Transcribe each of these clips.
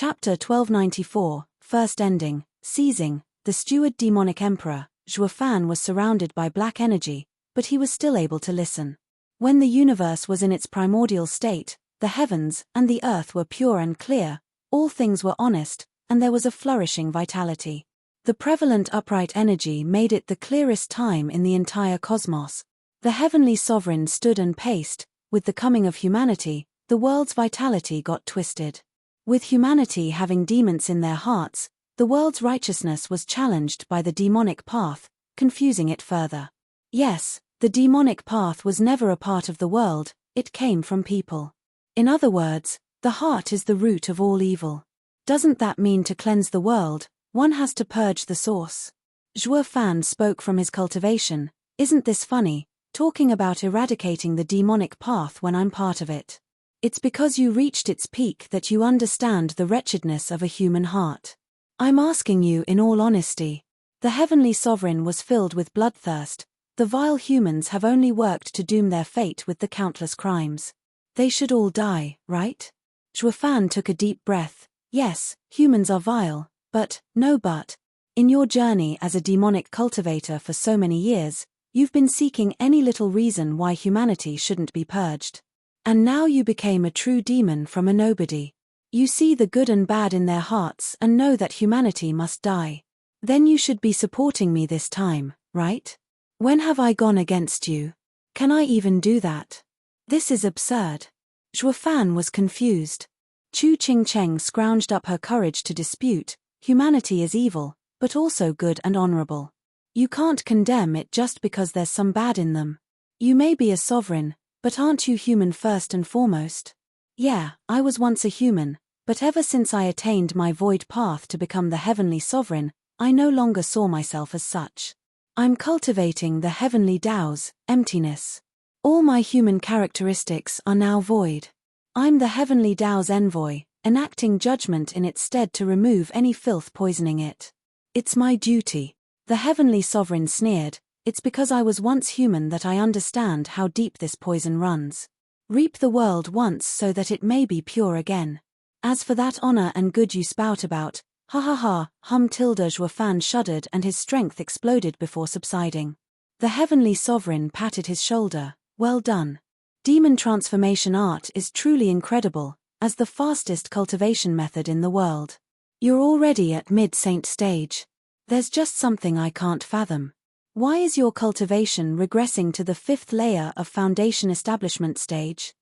Chapter 1294, First Ending, Seizing. The steward demonic emperor, Zhuofan, was surrounded by black energy, but he was still able to listen. When the universe was in its primordial state, the heavens and the earth were pure and clear, all things were honest, and there was a flourishing vitality. The prevalent upright energy made it the clearest time in the entire cosmos. The heavenly sovereign stood and paced. With the coming of humanity, the world's vitality got twisted. With humanity having demons in their hearts, the world's righteousness was challenged by the demonic path, confusing it further. Yes, the demonic path was never a part of the world, it came from people. In other words, the heart is the root of all evil. Doesn't that mean to cleanse the world, one has to purge the source? Zhuofan spoke from his cultivation. Isn't this funny, talking about eradicating the demonic path when I'm part of it? It's because you reached its peak that you understand the wretchedness of a human heart. I'm asking you in all honesty. The heavenly sovereign was filled with bloodthirst. The vile humans have only worked to doom their fate with the countless crimes. They should all die, right? Zhuofan took a deep breath. Yes, humans are vile, but, no but. In your journey as a demonic cultivator for so many years, you've been seeking any little reason why humanity shouldn't be purged. And now you became a true demon from a nobody. You see the good and bad in their hearts and know that humanity must die. Then you should be supporting me this time, right? When have I gone against you? Can I even do that? This is absurd. Zhuofan was confused. Chu Qingcheng scrounged up her courage to dispute. Humanity is evil, but also good and honorable. You can't condemn it just because there's some bad in them. You may be a sovereign, but aren't you human first and foremost? Yeah, I was once a human, but ever since I attained my void path to become the heavenly sovereign, I no longer saw myself as such. I'm cultivating the heavenly Tao's emptiness. All my human characteristics are now void. I'm the heavenly Tao's envoy, enacting judgment in its stead to remove any filth poisoning it. It's my duty. The heavenly sovereign sneered. It's because I was once human that I understand how deep this poison runs. Reap the world once so that it may be pure again. As for that honor and good you spout about, ha ha ha, Zhuofan shuddered and his strength exploded before subsiding. The heavenly sovereign patted his shoulder. Well done. Demon transformation art is truly incredible, as the fastest cultivation method in the world. You're already at mid-saint stage. There's just something I can't fathom. Why is your cultivation regressing to the 5th layer of foundation establishment stage?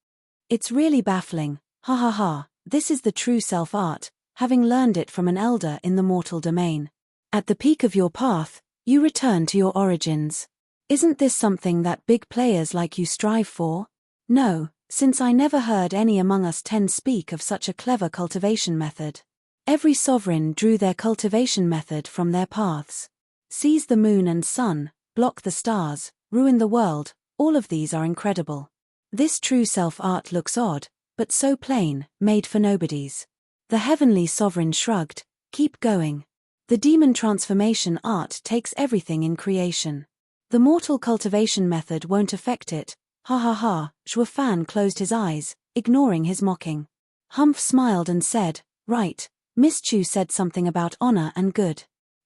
It's really baffling, ha ha ha, this is the true self-art, having learned it from an elder in the mortal domain. At the peak of your path, you return to your origins. Isn't this something that big players like you strive for? No, since I never heard any among us 10 speak of such a clever cultivation method. Every sovereign drew their cultivation method from their paths. Seize the moon and sun, block the stars, ruin the world, all of these are incredible. This true self-art looks odd, but so plain, made for nobodies. The heavenly sovereign shrugged. Keep going. The demon transformation art takes everything in creation. The mortal cultivation method won't affect it. Ha ha ha, Zhuofan closed his eyes, ignoring his mocking. Humph smiled and said, right, Miss Chu said something about honor and good.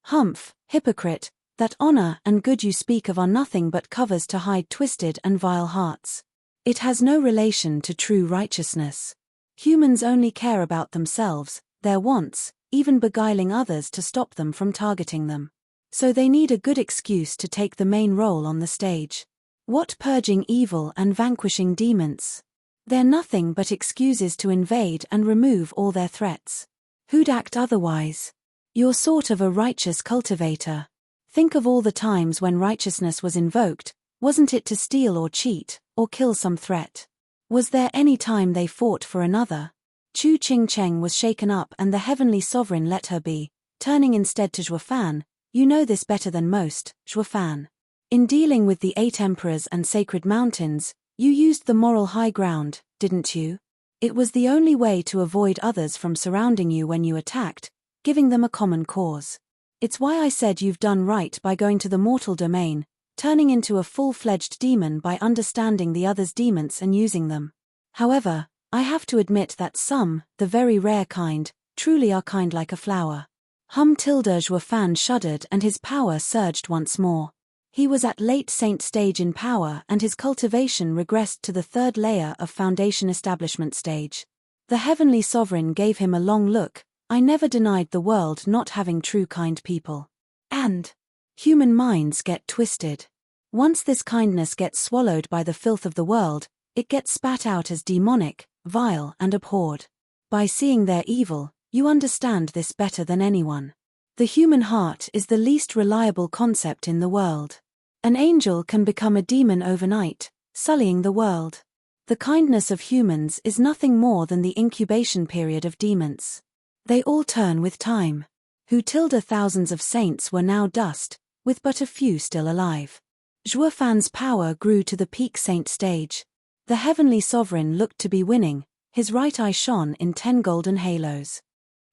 Humph, hypocrite, that honor and good you speak of are nothing but covers to hide twisted and vile hearts. It has no relation to true righteousness. Humans only care about themselves, their wants, even beguiling others to stop them from targeting them. So they need a good excuse to take the main role on the stage. What purging evil and vanquishing demons? They're nothing but excuses to invade and remove all their threats. Who'd act otherwise? You're sort of a righteous cultivator. Think of all the times when righteousness was invoked, wasn't it to steal or cheat, or kill some threat? Was there any time they fought for another? Chu Qingcheng was shaken up and the heavenly sovereign let her be, turning instead to Zhuofan. You know this better than most, Zhuofan. In dealing with the 8 emperors and sacred mountains, you used the moral high ground, didn't you? It was the only way to avoid others from surrounding you when you attacked, giving them a common cause. It's why I said you've done right by going to the mortal domain, turning into a full-fledged demon by understanding the others' demons and using them. However, I have to admit that some, the very rare kind, truly are kind like a flower. Juefan shuddered and his power surged once more. He was at late saint stage in power and his cultivation regressed to the third layer of foundation establishment stage. The heavenly sovereign gave him a long look. I never denied the world not having true kind people. And human minds get twisted. Once this kindness gets swallowed by the filth of the world, it gets spat out as demonic, vile and abhorred. By seeing their evil, you understand this better than anyone. The human heart is the least reliable concept in the world. An angel can become a demon overnight, sullying the world. The kindness of humans is nothing more than the incubation period of demons. They all turn with time. Thousands of saints were now dust, with but a few still alive. Juefan's power grew to the peak saint stage. The heavenly sovereign looked to be winning, his right eye shone in 10 golden halos.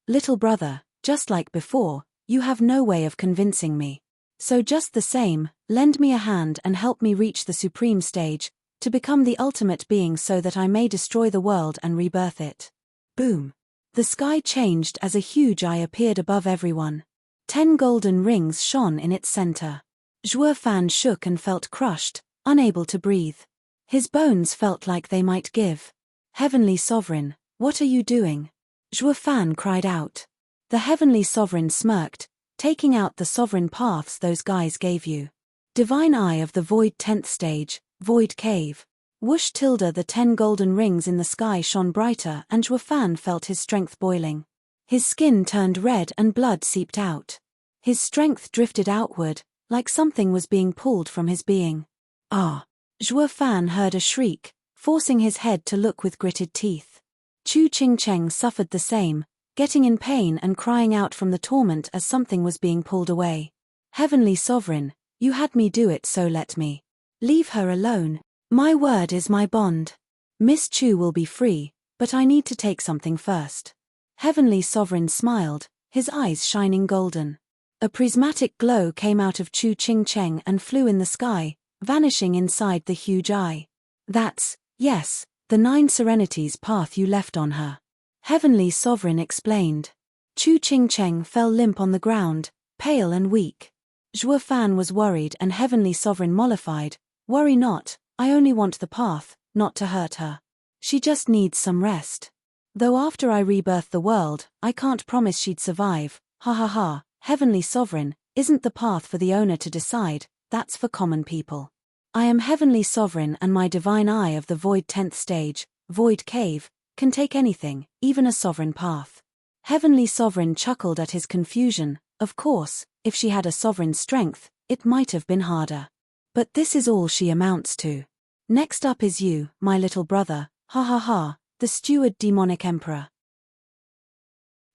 Little brother, just like before, you have no way of convincing me. So just the same, lend me a hand and help me reach the supreme stage, to become the ultimate being so that I may destroy the world and rebirth it. Boom. The sky changed as a huge eye appeared above everyone. 10 golden rings shone in its center. Juefan shook and felt crushed, unable to breathe. His bones felt like they might give. Heavenly Sovereign, what are you doing? Juefan cried out. The Heavenly Sovereign smirked, taking out the sovereign paths those guys gave you. Divine Eye of the Void 10th stage, Void Cave. Whoosh tilde the 10 golden rings in the sky shone brighter and Juefan felt his strength boiling. His skin turned red and blood seeped out. His strength drifted outward, like something was being pulled from his being. Ah! Juefan heard a shriek, forcing his head to look with gritted teeth. Chu Qingcheng suffered the same, getting in pain and crying out from the torment as something was being pulled away. Heavenly Sovereign, you had me do it, so let me. Leave her alone. My word is my bond. Miss Chu will be free, but I need to take something first. Heavenly Sovereign smiled, his eyes shining golden. A prismatic glow came out of Chu Qingcheng and flew in the sky, vanishing inside the huge eye. That's, yes, the 9 serenities path you left on her. Heavenly Sovereign explained. Chu Qingcheng fell limp on the ground, pale and weak. Juefan was worried and Heavenly Sovereign mollified. Worry not, I only want the path, not to hurt her. She just needs some rest. Though after I rebirth the world, I can't promise she'd survive. Ha ha ha, Heavenly Sovereign, isn't the path for the owner to decide, that's for common people. I am Heavenly Sovereign and my divine eye of the Void 10th stage, Void Cave, can take anything, even a sovereign path. Heavenly Sovereign chuckled at his confusion. Of course, if she had a sovereign strength, it might have been harder. But this is all she amounts to. Next up is you, my little brother, ha ha ha, the steward demonic emperor.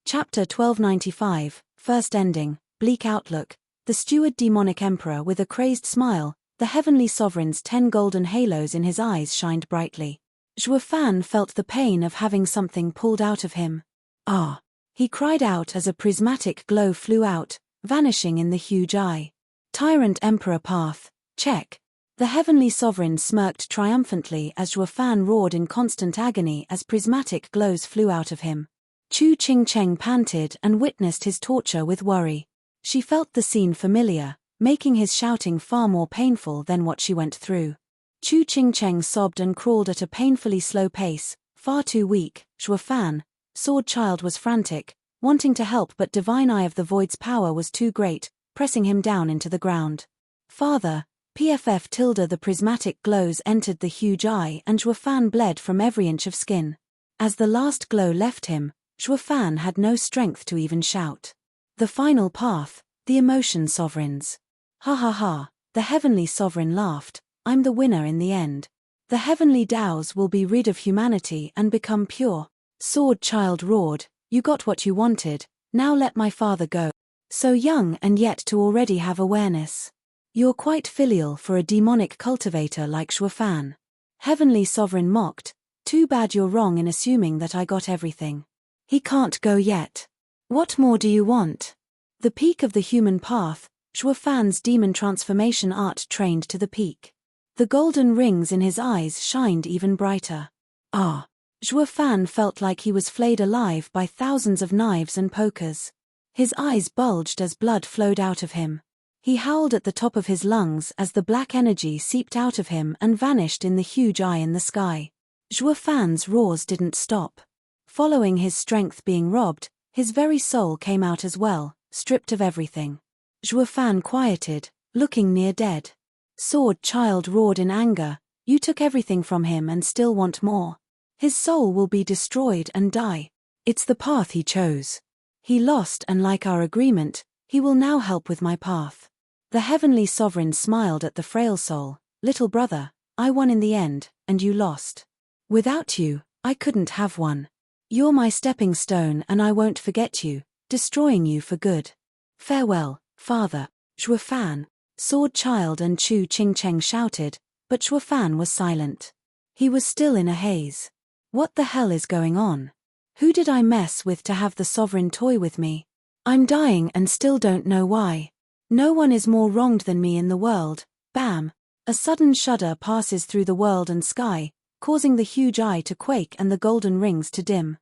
Chapter 1295, First Ending, Bleak Outlook. The steward demonic emperor with a crazed smile, the heavenly sovereign's 10 golden halos in his eyes shined brightly. Juefan felt the pain of having something pulled out of him. Ah! He cried out as a prismatic glow flew out, vanishing in the huge eye. Tyrant Emperor Path, check. The heavenly sovereign smirked triumphantly as Juefan roared in constant agony as prismatic glows flew out of him. Chu Qingcheng panted and witnessed his torture with worry. She felt the scene familiar, making his shouting far more painful than what she went through. Chu Qingcheng sobbed and crawled at a painfully slow pace, far too weak. Juefan, Sword Child, was frantic, wanting to help, but Divine Eye of the Void's power was too great, pressing him down into the ground. Father, PFF tilde the prismatic glows entered the huge eye and Juefan bled from every inch of skin. As the last glow left him, Juefan had no strength to even shout. The final path, the emotion sovereigns. Ha ha ha, the heavenly sovereign laughed, I'm the winner in the end. The heavenly Daos will be rid of humanity and become pure. Sword Child roared, you got what you wanted, now let my father go. So young and yet to already have awareness. You're quite filial for a demonic cultivator like Juefan. Heavenly Sovereign mocked, too bad you're wrong in assuming that I got everything. He can't go yet. What more do you want? The peak of the human path, Juefan's demon transformation art trained to the peak. The golden rings in his eyes shined even brighter. Ah! Fan felt like he was flayed alive by thousands of knives and pokers. His eyes bulged as blood flowed out of him. He howled at the top of his lungs as the black energy seeped out of him and vanished in the huge eye in the sky. Fan's roars didn't stop. Following his strength being robbed, his very soul came out as well, stripped of everything. Fan quieted, looking near dead. Sword Child roared in anger, "You took everything from him and still want more. His soul will be destroyed and die. It's the path he chose. He lost, and like our agreement, he will now help with my path." The Heavenly Sovereign smiled at the frail soul. "Little brother, I won in the end, and you lost. Without you, I couldn't have won. You're my stepping stone and I won't forget you, destroying you for good. Farewell, Father." Fan, Sword Child and Chu Ching Cheng shouted, but Fan was silent. He was still in a haze. What the hell is going on? Who did I mess with to have the sovereign toy with me? I'm dying and still don't know why. No one is more wronged than me in the world. Bam! A sudden shudder passes through the world and sky, causing the huge eye to quake and the golden rings to dim.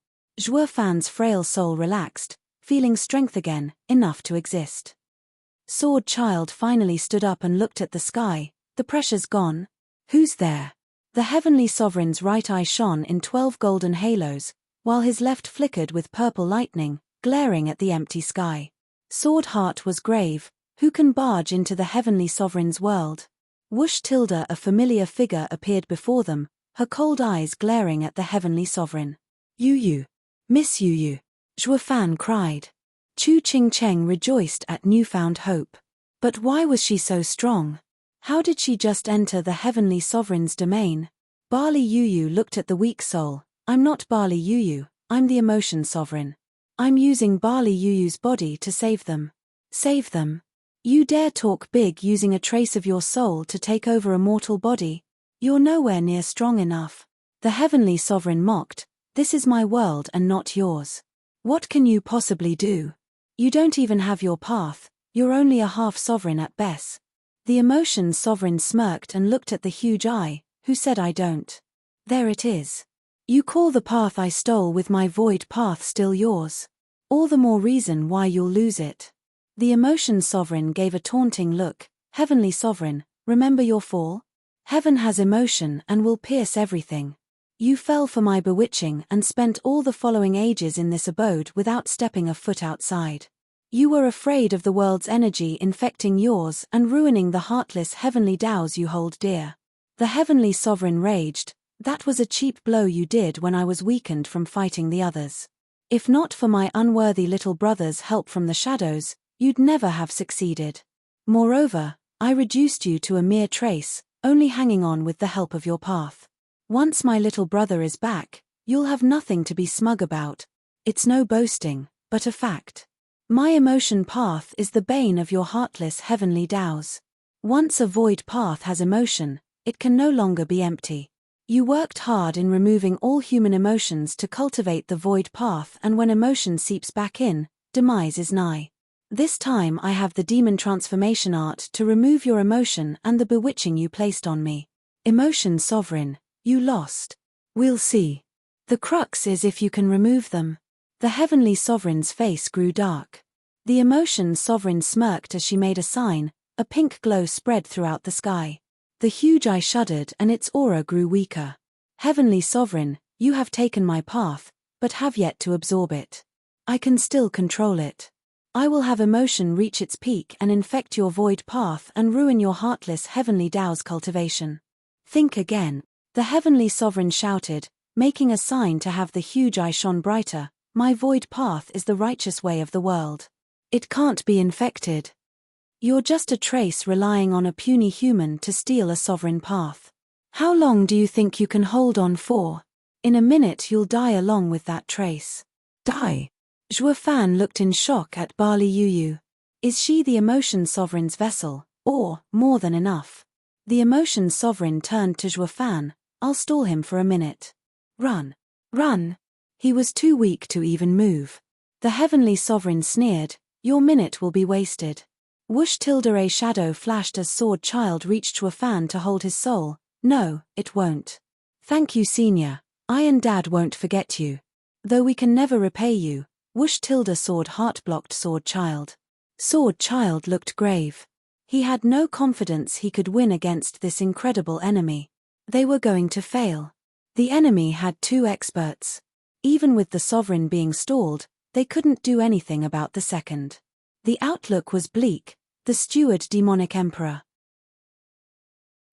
Fan's frail soul relaxed, feeling strength again, enough to exist. Sword Child finally stood up and looked at the sky. "The pressure's gone. Who's there?" The Heavenly Sovereign's right eye shone in 12 golden halos, while his left flickered with purple lightning, glaring at the empty sky. Sword Heart was grave. Who can barge into the Heavenly Sovereign's world? Whoosh! A familiar figure appeared before them, her cold eyes glaring at the Heavenly Sovereign. "Yu. Miss Yu," Fan cried. Chu Ching Cheng rejoiced at newfound hope. But why was she so strong? How did she just enter the Heavenly Sovereign's domain? Barley Yu looked at the weak soul. "I'm not Barley Yu, I'm the Emotion Sovereign. I'm using Barley Yu's body to save them." "Save them? You dare talk big using a trace of your soul to take over a mortal body? You're nowhere near strong enough." The Heavenly Sovereign mocked. "This is my world and not yours. What can you possibly do? You don't even have your path, you're only a half-sovereign at best." The Emotion Sovereign smirked and looked at the huge eye. "Who said I don't? There it is. You call the path I stole with my void path still yours? All the more reason why you'll lose it." The Emotion Sovereign gave a taunting look. "Heavenly Sovereign, remember your fall? Heaven has emotion and will pierce everything. You fell for my bewitching and spent all the following ages in this abode without stepping a foot outside. You were afraid of the world's energy infecting yours and ruining the heartless heavenly Taos you hold dear." The Heavenly Sovereign raged. "That was a cheap blow you did when I was weakened from fighting the others. If not for my unworthy little brother's help from the shadows, you'd never have succeeded. Moreover, I reduced you to a mere trace, only hanging on with the help of your path. Once my little brother is back, you'll have nothing to be smug about. It's no boasting, but a fact. My emotion path is the bane of your heartless heavenly Taos. Once a void path has emotion, it can no longer be empty. You worked hard in removing all human emotions to cultivate the void path, and when emotion seeps back in, demise is nigh. This time I have the demon transformation art to remove your emotion and the bewitching you placed on me. Emotion Sovereign, you lost. We'll see. The crux is if you can remove them." The Heavenly Sovereign's face grew dark. The Emotion Sovereign smirked as she made a sign. A pink glow spread throughout the sky. The huge eye shuddered and its aura grew weaker. "Heavenly Sovereign, you have taken my path, but have yet to absorb it. I can still control it. I will have emotion reach its peak and infect your void path and ruin your heartless heavenly Tao's cultivation. Think again." The Heavenly Sovereign shouted, making a sign to have the huge eye shone brighter. "My void path is the righteous way of the world. It can't be infected. You're just a trace relying on a puny human to steal a sovereign path. How long do you think you can hold on for? In a minute you'll die along with that trace." "Die?" Fan looked in shock at Barley Yu. Is she the Emotion Sovereign's vessel, or more than enough? The Emotion Sovereign turned to Fan. "I'll stall him for a minute." "Run. Run." He was too weak to even move. The Heavenly Sovereign sneered. "Your minute will be wasted." Whoosh! A shadow flashed as Sword Child reached Fan to hold his soul. "No, it won't. Thank you, Senior. I and Dad won't forget you. Though we can never repay you. Whoosh tilde sword heart blocked Sword Child. Sword Child looked grave. He had no confidence he could win against this incredible enemy. They were going to fail. The enemy had 2 experts. Even with the sovereign being stalled, they couldn't do anything about the second. The outlook was bleak. The Steward Demonic Emperor.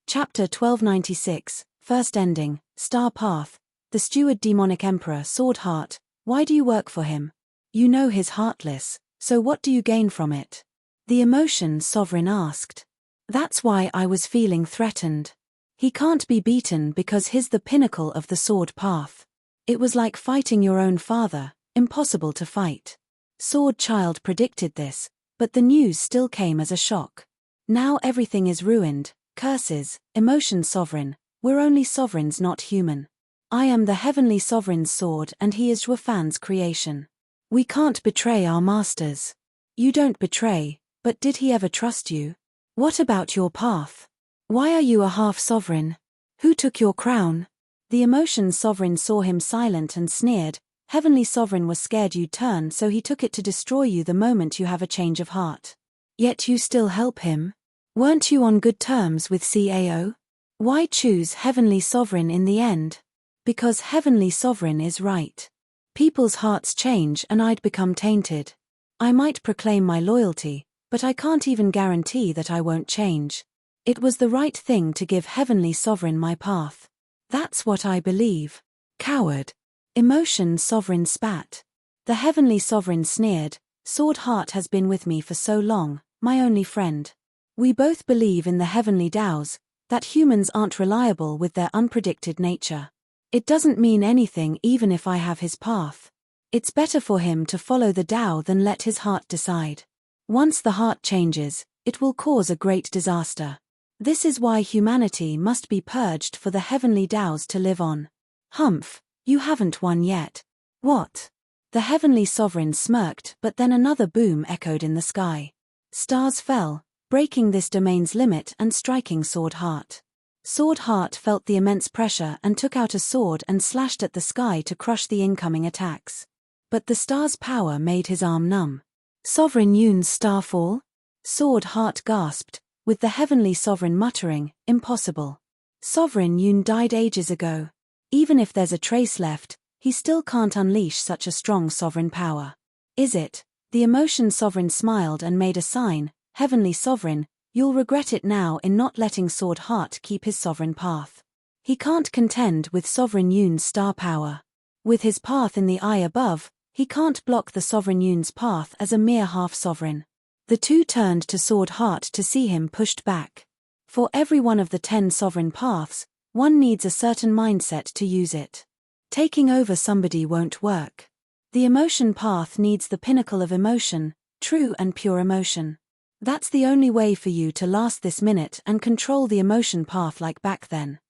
Chapter 1296, First Ending, Star Path. The Steward Demonic Emperor. Sword Heart. Why do you work for him? You know he's heartless, so what do you gain from it? The emotion sovereign asked. That's why I was feeling threatened. He can't be beaten because he's the pinnacle of the sword path. It was like fighting your own father, impossible to fight. Sword Child predicted this, but the news still came as a shock. Now everything is ruined. Curses, emotion sovereign, we're only sovereigns not human. I am the heavenly sovereign's sword and he is Zhuofan's creation. We can't betray our masters. You don't betray, but did he ever trust you? What about your path? Why are you a half-sovereign? Who took your crown? The emotion sovereign saw him silent and sneered. Heavenly sovereign was scared you'd turn, so he took it to destroy you the moment you have a change of heart. Yet you still help him? Weren't you on good terms with CAO? Why choose heavenly sovereign in the end? Because heavenly sovereign is right. People's hearts change and I'd become tainted. I might proclaim my loyalty, but I can't even guarantee that I won't change. It was the right thing to give heavenly sovereign my path. That's what I believe. Coward. Emotion sovereign spat. The heavenly sovereign sneered. Sword Heart has been with me for so long, my only friend. We both believe in the heavenly Taos, that humans aren't reliable with their unpredicted nature. It doesn't mean anything even if I have his path. It's better for him to follow the Tao than let his heart decide. Once the heart changes, it will cause a great disaster. This is why humanity must be purged for the heavenly Taos to live on. Humph, you haven't won yet. What? The heavenly sovereign smirked, but then another boom echoed in the sky. Stars fell, breaking this domain's limit and striking Sword Heart. Sword Heart felt the immense pressure and took out a sword and slashed at the sky to crush the incoming attacks. But the star's power made his arm numb. Sovereign Yun's starfall? Sword Heart gasped, with the heavenly sovereign muttering, impossible. Sovereign Yun died ages ago. Even if there's a trace left, he still can't unleash such a strong sovereign power. Is it? The emotion sovereign smiled and made a sign, heavenly sovereign, you'll regret it now in not letting Sword Heart keep his sovereign path. He can't contend with Sovereign Yun's star power. With his path in the eye above, he can't block the Sovereign Yun's path as a mere half-sovereign. The two turned to Sword Heart to see him pushed back. For every one of the 10 sovereign paths, one needs a certain mindset to use it. Taking over somebody won't work. The emotion path needs the pinnacle of emotion, true and pure emotion. That's the only way for you to last this minute and control the emotion path like back then.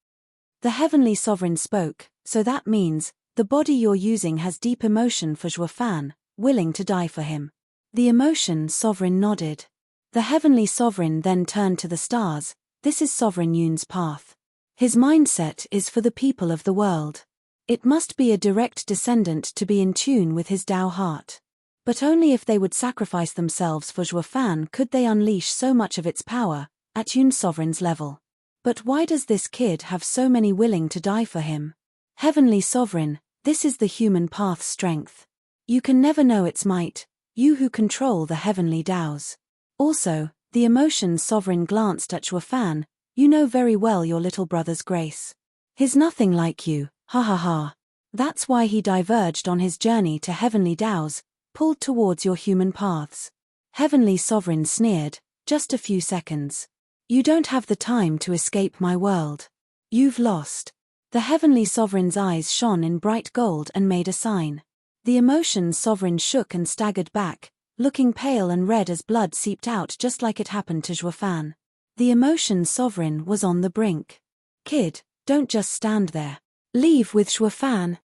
The heavenly sovereign spoke, so that means, the body you're using has deep emotion for Zhuofan, willing to die for him. The emotion sovereign nodded. The heavenly sovereign then turned to the stars. This is Sovereign Yun's path. His mindset is for the people of the world. It must be a direct descendant to be in tune with his Tao heart. But only if they would sacrifice themselves for Zhuofan could they unleash so much of its power, at Yun Sovereign's level. But why does this kid have so many willing to die for him? Heavenly Sovereign, this is the human path's strength. You can never know its might, you who control the heavenly Taos. Also, the emotion Sovereign glanced at Zhuofan, you know very well your little brother's grace. He's nothing like you, ha ha ha. That's why he diverged on his journey to heavenly Taos, pulled towards your human paths. Heavenly Sovereign sneered, just a few seconds. You don't have the time to escape my world. You've lost. The heavenly Sovereign's eyes shone in bright gold and made a sign. The emotion Sovereign shook and staggered back, looking pale and red as blood seeped out just like it happened to Zhuofan. The emotion Sovereign was on the brink. Kid, don't just stand there. Leave with Zhuofan.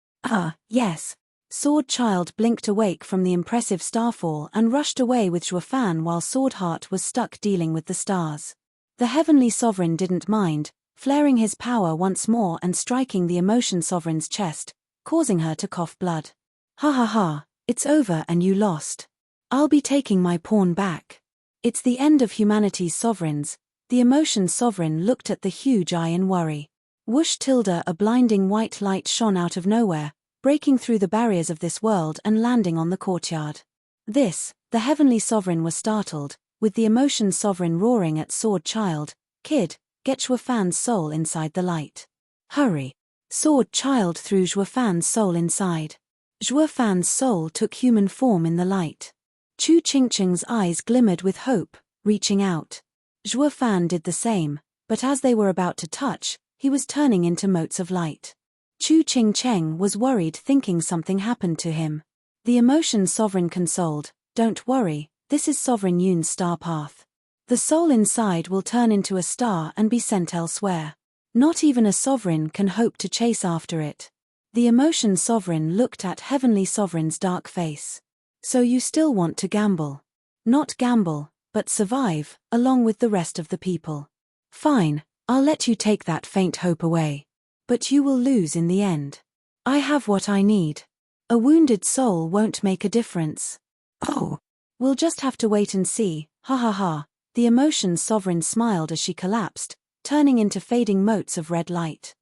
Yes. Sword Child blinked awake from the impressive starfall and rushed away with Zhuofan while Sword Heart was stuck dealing with the stars. The heavenly sovereign didn't mind, flaring his power once more and striking the emotion sovereign's chest, causing her to cough blood. Ha ha ha, it's over and you lost. I'll be taking my pawn back. It's the end of humanity's sovereigns. The emotion sovereign looked at the huge eye in worry. Whoosh tilde, a blinding white light shone out of nowhere, breaking through the barriers of this world and landing on the courtyard. The heavenly sovereign was startled, with the emotion sovereign roaring at Sword Child, "Kid, get Zhuofan's soul inside the light. Hurry." Sword Child threw Zhuofan's soul inside. Zhuofan's soul took human form in the light. Chu Qingqing's eyes glimmered with hope, reaching out. Zhuofan did the same, but as they were about to touch, he was turning into motes of light. Chu Qingcheng was worried, thinking something happened to him. The emotion sovereign consoled, "Don't worry, this is Sovereign Yun's star path. The soul inside will turn into a star and be sent elsewhere. Not even a sovereign can hope to chase after it." The emotion sovereign looked at heavenly sovereign's dark face. "So you still want to gamble? Not gamble, but survive, along with the rest of the people. Fine, I'll let you take that faint hope away. But you will lose in the end. I have what I need. A wounded soul won't make a difference." "Oh. We'll just have to wait and see, ha ha ha." The emotion sovereign smiled as she collapsed, turning into fading motes of red light.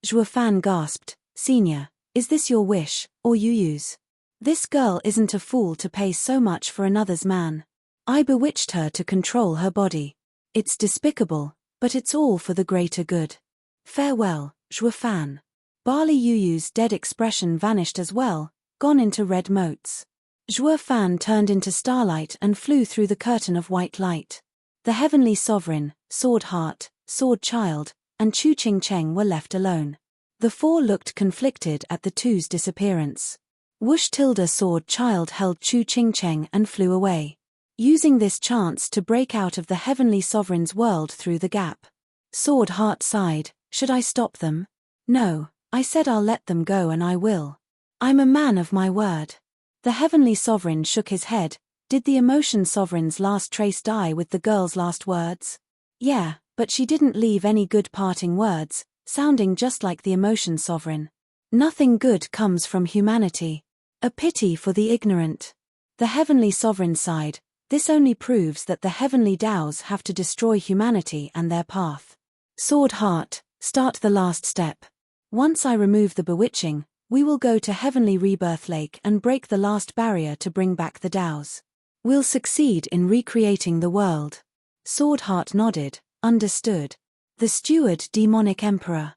Zhuofan gasped, "Senior, is this your wish, or you use? This girl isn't a fool to pay so much for another's man. I bewitched her to control her body. It's despicable, but it's all for the greater good. Farewell, Zhuofan." Barley Yuyu's dead expression vanished as well, gone into red motes. Zhuofan turned into starlight and flew through the curtain of white light. The heavenly sovereign, Sword Heart, Sword Child, and Chu Qingcheng were left alone. The four looked conflicted at the two's disappearance. Whoosh tilde, Sword Child held Chu Qingcheng and flew away, using this chance to break out of the heavenly sovereign's world through the gap. Sword Heart sighed, "Should I stop them? No, I said I'll let them go and I will. I'm a man of my word." The heavenly sovereign shook his head. Did the emotion sovereign's last trace die with the girl's last words? Yeah, but she didn't leave any good parting words, sounding just like the emotion sovereign. Nothing good comes from humanity. A pity for the ignorant. The heavenly sovereign sighed. This only proves that the heavenly Taos have to destroy humanity and their path. Sword Heart, start the last step. Once I remove the bewitching, we will go to Heavenly Rebirth Lake and break the last barrier to bring back the Taos. We'll succeed in recreating the world. Sword Heart nodded, understood. The Steward Demonic Emperor.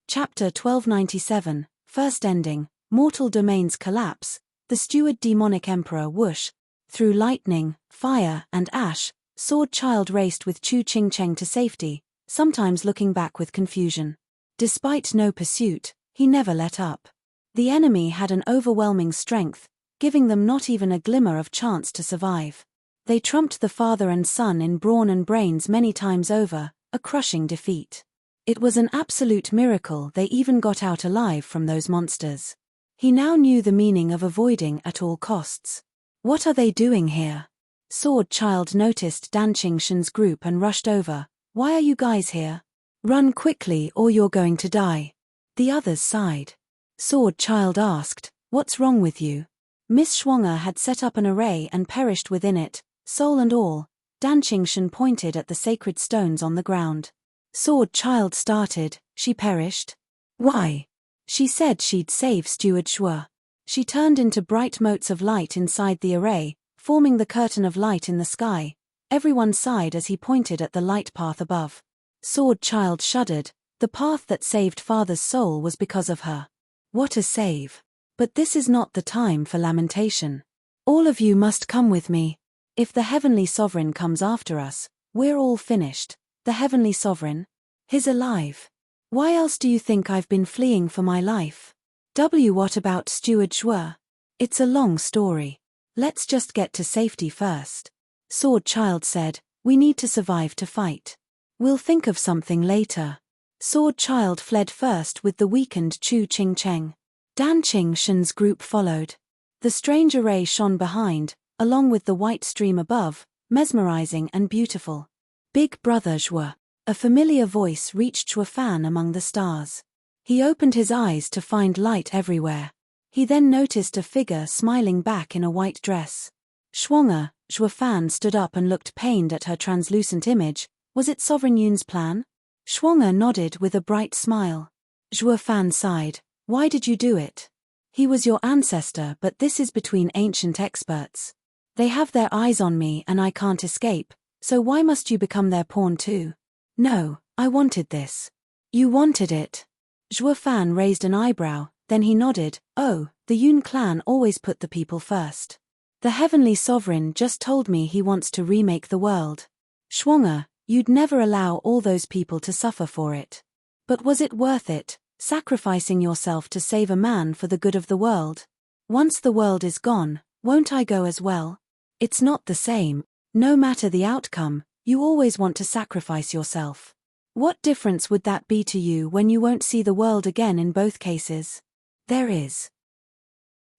Chapter 1297, First Ending, Mortal Domains Collapse. The Steward Demonic Emperor whoosh. Through lightning, fire, and ash, Sword Child raced with Chu Qingcheng to safety, sometimes looking back with confusion. Despite no pursuit, he never let up. The enemy had an overwhelming strength, giving them not even a glimmer of chance to survive. They trumped the father and son in brawn and brains many times over, a crushing defeat. It was an absolute miracle they even got out alive from those monsters. He now knew the meaning of avoiding at all costs. What are they doing here? Sword Child noticed Dan Qingshen's group and rushed over. Why are you guys here? Run quickly or you're going to die. The others sighed. Sword Child asked, what's wrong with you? Miss Schwanger had set up an array and perished within it, soul and all. Dan Qingshen pointed at the sacred stones on the ground. Sword Child started, she perished? Why? She said she'd save Steward Shuo. She turned into bright motes of light inside the array, forming the curtain of light in the sky. Everyone sighed as he pointed at the light path above. Sword Child shuddered. The path that saved father's soul was because of her. What a save. But this is not the time for lamentation. All of you must come with me. If the Heavenly Sovereign comes after us, we're all finished. The Heavenly Sovereign? He's alive. Why else do you think I've been fleeing for my life? What about Steward Shuo? It's a long story. Let's just get to safety first. Sword Child said, we need to survive to fight. We'll think of something later. Sword Child fled first with the weakened Chu Qingcheng. Dan Qingshen's group followed. The strange array shone behind, along with the white stream above, mesmerizing and beautiful. Big Brother Shuo. A familiar voice reached Shuafan among the stars. He opened his eyes to find light everywhere. He then noticed a figure smiling back in a white dress. Shuang'er, Shuafan stood up and looked pained at her translucent image. Was it Sovereign Yun's plan? Shuang'er nodded with a bright smile. Shuafan sighed. Why did you do it? He was your ancestor, but this is between ancient experts. They have their eyes on me and I can't escape, so why must you become their pawn too? No, I wanted this. You wanted it? Shuafan raised an eyebrow, then he nodded. Oh, the Yun clan always put the people first. The Heavenly Sovereign just told me he wants to remake the world. Shuang'er, you'd never allow all those people to suffer for it. But was it worth it, sacrificing yourself to save a man for the good of the world? Once the world is gone, won't I go as well? It's not the same. No matter the outcome, you always want to sacrifice yourself. What difference would that be to you when you won't see the world again in both cases? There is.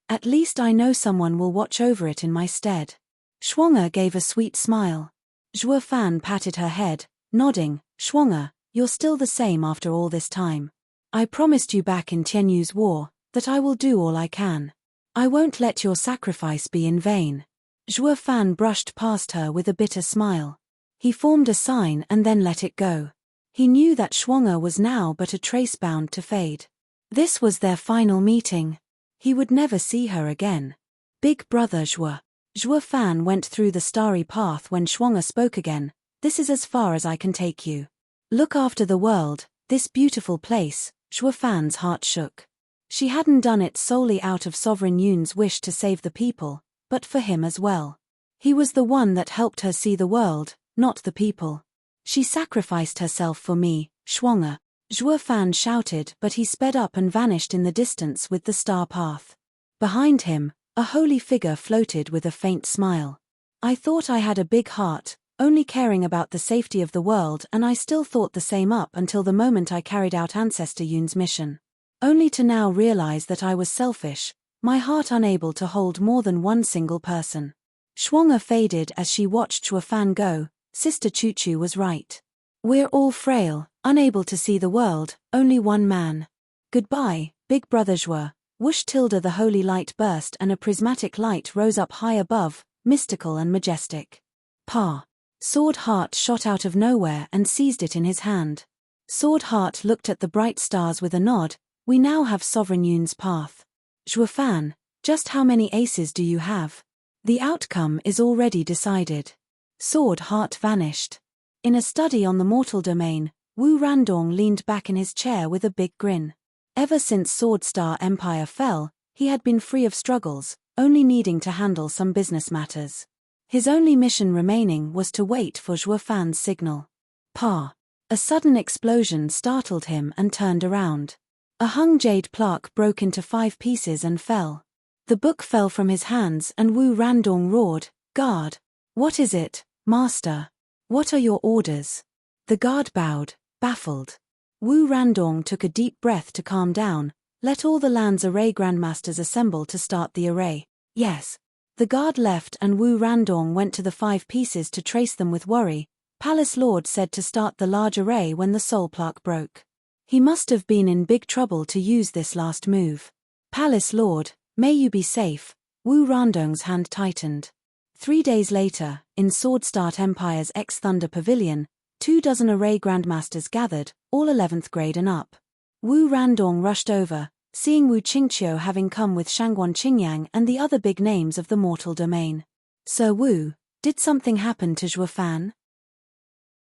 At least I know someone will watch over it in my stead. Shuang'er gave a sweet smile. Shuafan patted her head, nodding. Shuang'er, you're still the same after all this time. I promised you back in Tianyu's war that I will do all I can. I won't let your sacrifice be in vain. Shuafan brushed past her with a bitter smile. He formed a sign and then let it go. He knew that Shuang'er was now but a trace bound to fade. This was their final meeting. He would never see her again. Big brother Zhua. Shuafan went through the starry path when Shuang'er spoke again. This is as far as I can take you. Look after the world, this beautiful place. Shuafan's heart shook. She hadn't done it solely out of Sovereign Yun's wish to save the people, but for him as well. He was the one that helped her see the world, not the people. She sacrificed herself for me, Shuang'er. Shuafan shouted, but he sped up and vanished in the distance with the star path. Behind him, a holy figure floated with a faint smile. I thought I had a big heart, only caring about the safety of the world, and I still thought the same up until the moment I carried out Ancestor Yun's mission. Only to now realize that I was selfish, my heart unable to hold more than one single person. Shuang'er faded as she watched Shuafan go. Sister Chuchu was right. We're all frail, unable to see the world, only one man. Goodbye, big brother Zhua. Whoosh tilde the holy light burst and a prismatic light rose up high above, mystical and majestic. Pa. Sword Heart shot out of nowhere and seized it in his hand. Sword Heart looked at the bright stars with a nod. We now have Sovereign Yun's path. Shuafan, just how many aces do you have? The outcome is already decided. Sword Heart vanished. In a study on the mortal domain, Wu Randong leaned back in his chair with a big grin. Ever since Sword Star Empire fell, he had been free of struggles, only needing to handle some business matters. His only mission remaining was to wait for Shuafan's signal. Pa. A sudden explosion startled him and turned around. A hung jade plaque broke into 5 pieces and fell. The book fell from his hands and Wu Randong roared, Guard! What is it, Master? What are your orders? The guard bowed, baffled. Wu Randong took a deep breath to calm down. Let all the land's array grandmasters assemble to start the array. Yes. The guard left and Wu Randong went to the 5 pieces to trace them with worry. Palace Lord said to start the large array when the soul plaque broke. He must have been in big trouble to use this last move. Palace Lord, may you be safe. Wu Randong's hand tightened. 3 days later, in Sword Star Empire's X-Thunder Pavilion, 24 array grandmasters gathered, all 11th grade and up. Wu Randong rushed over, seeing Wu Qingqiu having come with Shangguan Qingyang and the other big names of the mortal domain. Sir Wu, did something happen to Shuafan?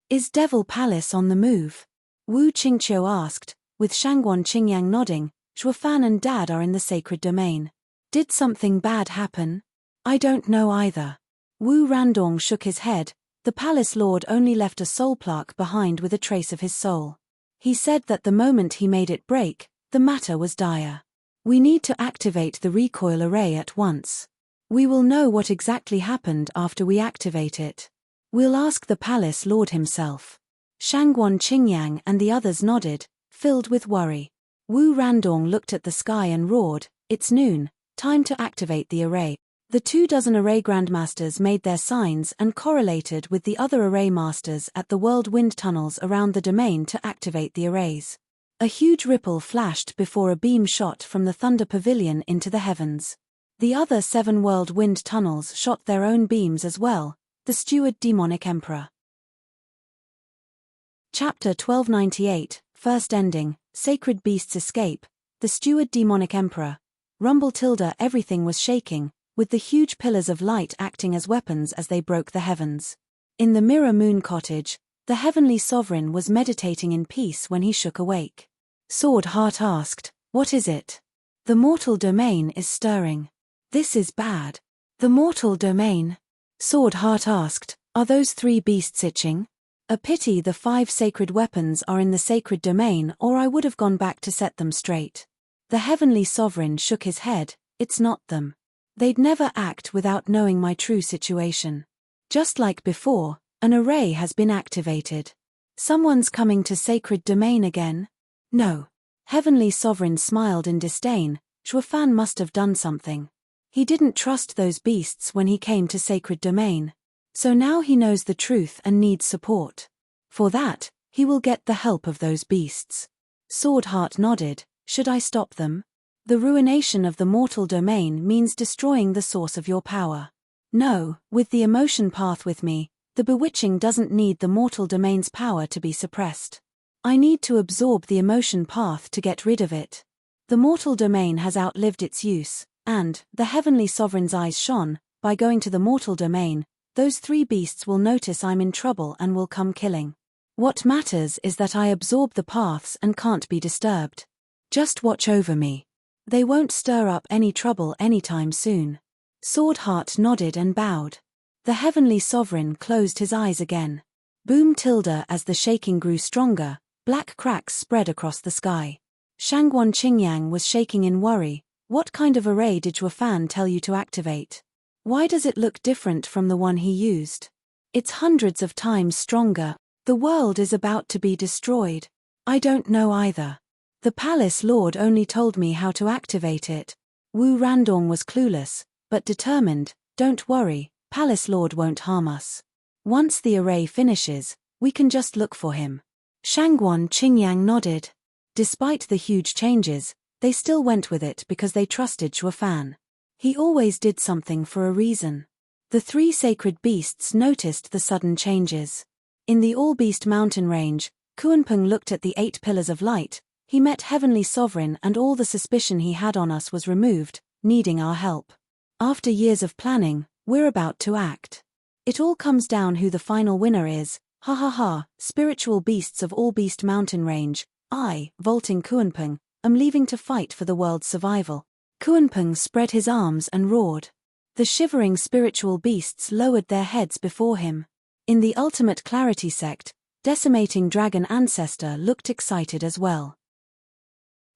Is Devil Palace on the move? Wu Qingqiu asked, with Shangguan Qingyang nodding. Shuafan and Dad are in the sacred domain. Did something bad happen? I don't know either. Wu Randong shook his head. The Palace Lord only left a soul plaque behind with a trace of his soul. He said that the moment he made it break, the matter was dire. We need to activate the recoil array at once. We will know what exactly happened after we activate it. We'll ask the Palace Lord himself. Shangguan Qingyang and the others nodded, filled with worry. Wu Randong looked at the sky and roared, It's noon, time to activate the array. The 24 array grandmasters made their signs and correlated with the other array masters at the world wind tunnels around the domain to activate the arrays. A huge ripple flashed before a beam shot from the Thunder Pavilion into the heavens. The other 7 world wind tunnels shot their own beams as well, the steward demonic emperor. Chapter 1298, First Ending, Sacred Beasts Escape, the steward demonic emperor. Rumble tilde everything was shaking, with the huge pillars of light acting as weapons as they broke the heavens. In the Mirror Moon Cottage, the heavenly sovereign was meditating in peace when he shook awake. Sword Heart asked, "What is it?" "The mortal domain is stirring. This is bad." "The mortal domain?" Sword Heart asked, "Are those 3 beasts itching?" "A pity the 5 sacred weapons are in the sacred domain, or I would have gone back to set them straight." The heavenly sovereign shook his head. "It's not them. They'd never act without knowing my true situation. Just like before, an array has been activated. Someone's coming to sacred domain again?" "No." Heavenly sovereign smiled in disdain. Xuefan must have done something. He didn't trust those beasts when he came to sacred domain. So now he knows the truth and needs support. For that, he will get the help of those beasts. Sword Heart nodded. "Should I stop them?" "The ruination of the mortal domain means destroying the source of your power." "No, with the emotion path with me, the bewitching doesn't need the mortal domain's power to be suppressed. I need to absorb the emotion path to get rid of it. The mortal domain has outlived its use, and, the heavenly sovereign's eyes shone, by going to the mortal domain, those 3 beasts will notice I'm in trouble and will come killing. What matters is that I absorb the paths and can't be disturbed. Just watch over me. They won't stir up any trouble anytime soon." Sword Heart nodded and bowed. The heavenly sovereign closed his eyes again. Boom tilde as the shaking grew stronger, black cracks spread across the sky. Shangguan Qingyang was shaking in worry. "What kind of array did Xuefan tell you to activate? Why does it look different from the one he used? It's hundreds of times stronger. The world is about to be destroyed." "I don't know either. The palace lord only told me how to activate it." Wu Randong was clueless, but determined. "Don't worry, palace lord won't harm us. Once the array finishes, we can just look for him." Shangguan Qingyang nodded. Despite the huge changes, they still went with it because they trusted Xuefan. He always did something for a reason. The 3 sacred beasts noticed the sudden changes. In the All-Beast mountain range, Kuanpeng looked at the 8 pillars of light. He met Heavenly Sovereign and all the suspicion he had on us was removed, needing our help. After years of planning, we're about to act. It all comes down who the final winner is. Ha ha ha, spiritual beasts of All Beast Mountain Range. I, vaulting Kuanpeng, am leaving to fight for the world's survival. Kuanpeng spread his arms and roared. The shivering spiritual beasts lowered their heads before him. In the Ultimate Clarity sect, Decimating Dragon Ancestor looked excited as well.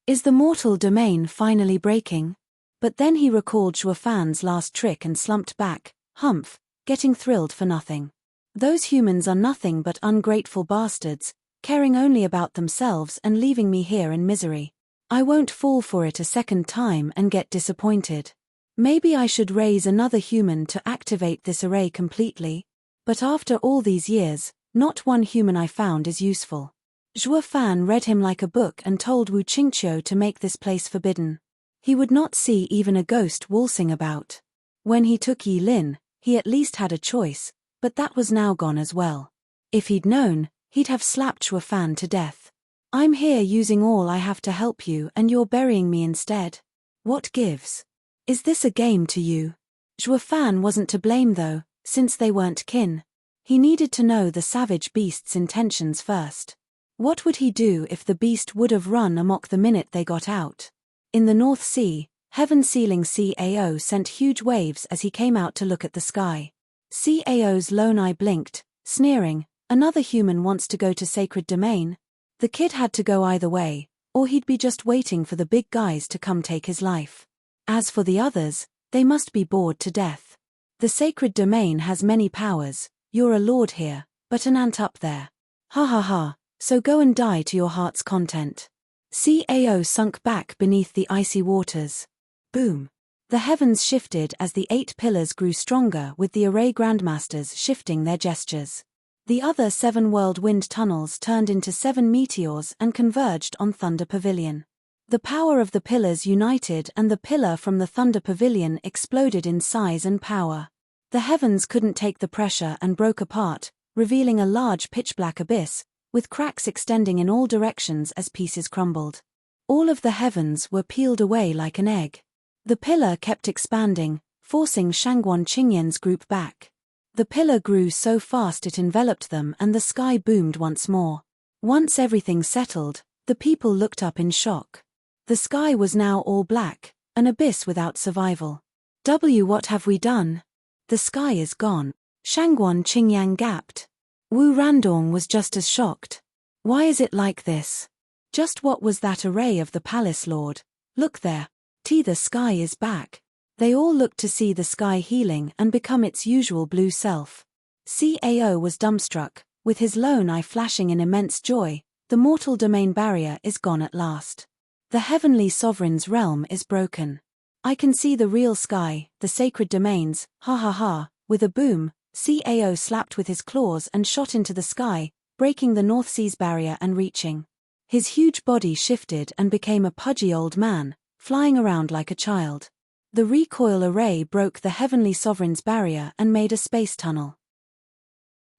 Is the mortal domain finally breaking? But then he recalled Xuefan's last trick and slumped back. Humph, getting thrilled for nothing. Those humans are nothing but ungrateful bastards, caring only about themselves and leaving me here in misery. I won't fall for it a second time and get disappointed. Maybe I should raise another human to activate this array completely. But after all these years, not one human I found is useful. Xuefan read him like a book and told Wu Qingqiu to make this place forbidden. He would not see even a ghost waltzing about. When he took Yi Lin, he at least had a choice, but that was now gone as well. If he'd known, he'd have slapped Xuefan to death. I'm here using all I have to help you and you're burying me instead. What gives? Is this a game to you? Xuefan wasn't to blame though, since they weren't kin. He needed to know the savage beast's intentions first. What would he do if the beast would have run amok the minute they got out? In the North Sea, heaven-sealing CAO sent huge waves as he came out to look at the sky. CAO's lone eye blinked, sneering, another human wants to go to sacred domain? The kid had to go either way, or he'd be just waiting for the big guys to come take his life. As for the others, they must be bored to death. The sacred domain has many powers, you're a lord here, but an ant up there. Ha ha ha, so go and die to your heart's content. CAO sunk back beneath the icy waters. Boom. The heavens shifted as the 8 pillars grew stronger, with the array grandmasters shifting their gestures. The other 7 world wind tunnels turned into 7 meteors and converged on Thunder Pavilion. The power of the pillars united, and the pillar from the Thunder Pavilion exploded in size and power. The heavens couldn't take the pressure and broke apart, revealing a large pitch-black abyss, with cracks extending in all directions as pieces crumbled. All of the heavens were peeled away like an egg. The pillar kept expanding, forcing Shangguan Qingyan's group back. The pillar grew so fast it enveloped them, and the sky boomed once more. Once everything settled, the people looked up in shock. The sky was now all black, an abyss without survival. What have we done? The sky is gone. Shangguan Qingyan gasped. Wu Randong was just as shocked. Why is it like this? Just what was that array of the palace lord? Look there. The sky is back. They all looked to see the sky healing and become its usual blue self. Cao was dumbstruck, with his lone eye flashing in immense joy. The mortal domain barrier is gone at last. The heavenly sovereign's realm is broken. I can see the real sky, the sacred domains, ha ha ha. With a boom, Cao slapped with his claws and shot into the sky, breaking the North Sea's barrier and reaching. His huge body shifted and became a pudgy old man, flying around like a child. The recoil array broke the heavenly sovereign's barrier and made a space tunnel.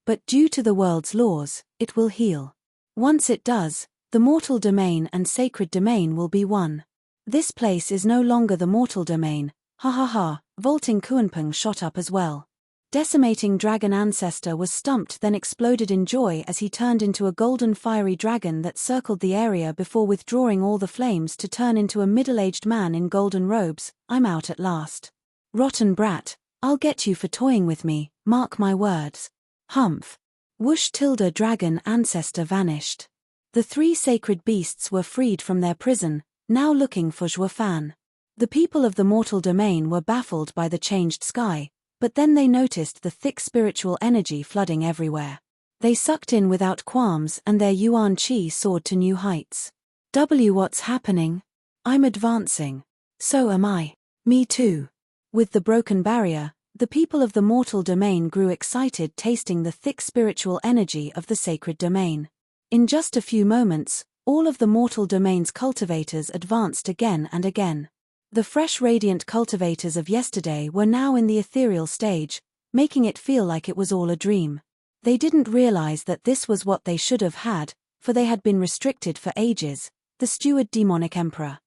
But due to the world's laws, it will heal. Once it does, the mortal domain and sacred domain will be one. This place is no longer the mortal domain, ha ha ha. Vaulting Kuanpeng shot up as well. Decimating dragon ancestor was stumped, then exploded in joy as he turned into a golden fiery dragon that circled the area before withdrawing all the flames to turn into a middle-aged man in golden robes. I'm out at last. Rotten brat, I'll get you for toying with me, mark my words. Humph. Whoosh! Dragon ancestor vanished. The 3 sacred beasts were freed from their prison, now looking for Zhuofan. The people of the mortal domain were baffled by the changed sky, but then they noticed the thick spiritual energy flooding everywhere. They sucked in without qualms, and their yuan qi soared to new heights. What's happening? I'm advancing. So am I. Me too. With the broken barrier, the people of the mortal domain grew excited, tasting the thick spiritual energy of the sacred domain. In just a few moments, all of the mortal domain's cultivators advanced again and again. The fresh radiant cultivators of yesterday were now in the ethereal stage, making it feel like it was all a dream. They didn't realize that this was what they should have had, for they had been restricted for ages. The Steward Demonic Emperor.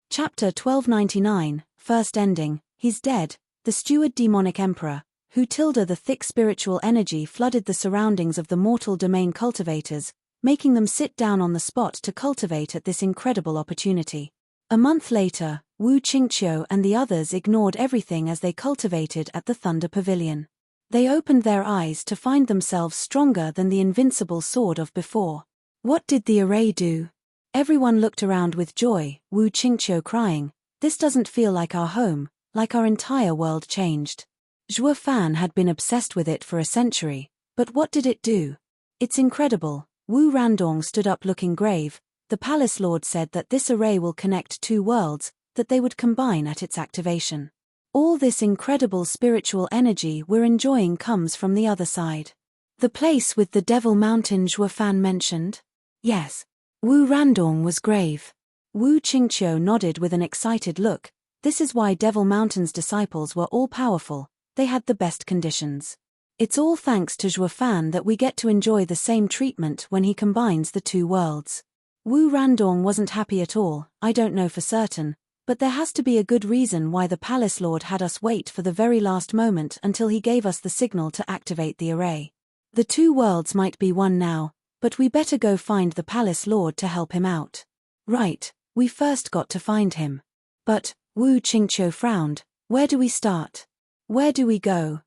Chapter 1299, First Ending. He's dead. The Steward Demonic Emperor, who the thick spiritual energy flooded the surroundings of the mortal domain cultivators, making them sit down on the spot to cultivate at this incredible opportunity. A month later, Wu Qingqiu and the others ignored everything as they cultivated at the Thunder Pavilion. They opened their eyes to find themselves stronger than the invincible sword of before. What did the array do? Everyone looked around with joy, Wu Qingqiu crying, "This doesn't feel like our home, like our entire world changed." Zhuofan had been obsessed with it for a century, but what did it do? It's incredible. Wu Randong stood up looking grave. The palace lord said that this array will connect 2 worlds, that they would combine at its activation. All this incredible spiritual energy we're enjoying comes from the other side. The place with the Devil Mountain Zhuofan mentioned? Yes. Wu Randong was grave. Wu Qingqiu nodded with an excited look. This is why Devil Mountain's disciples were all powerful. They had the best conditions. It's all thanks to Zhuofan that we get to enjoy the same treatment when he combines the 2 worlds. Wu Randong wasn't happy at all. I don't know for certain, but there has to be a good reason why the palace lord had us wait for the very last moment until he gave us the signal to activate the array. The 2 worlds might be one now, but we better go find the palace lord to help him out. Right, we first got to find him. But, Wu Qingqiu frowned, where do we start? Where do we go?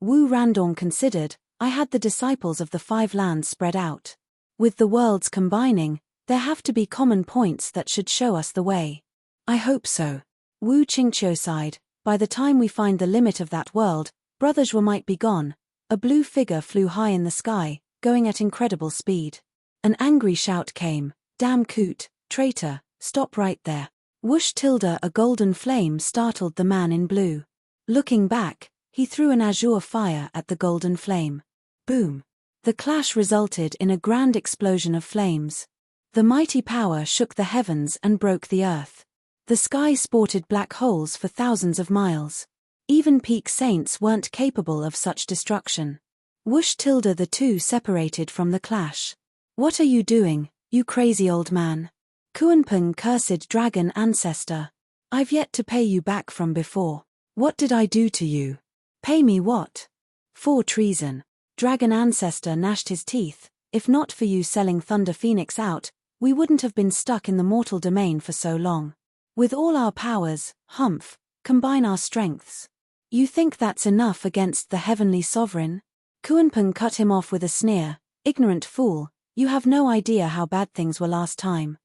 Wu Randong considered. I had the disciples of the 5 lands spread out. With the worlds combining, there have to be common points that should show us the way. I hope so. Wu Qingqiu sighed. By the time we find the limit of that world, Brother Zhuo might be gone. A blue figure flew high in the sky, going at incredible speed. An angry shout came. Damn coot, traitor, stop right there. Whoosh tilde, a golden flame startled the man in blue. Looking back, he threw an azure fire at the golden flame. Boom! The clash resulted in a grand explosion of flames. The mighty power shook the heavens and broke the earth. The sky sported black holes for thousands of miles. Even peak saints weren't capable of such destruction. Whoosh tilde, the two separated from the clash. What are you doing, you crazy old man? Kuanpung cursed dragon ancestor. I've yet to pay you back from before. What did I do to you? Pay me what? For treason. Dragon ancestor gnashed his teeth. If not for you selling Thunder Phoenix out, we wouldn't have been stuck in the mortal domain for so long. With all our powers, Humph, combine our strengths. You think that's enough against the heavenly sovereign? Kuanpung cut him off with a sneer. Ignorant fool, you have no idea how bad things were last time.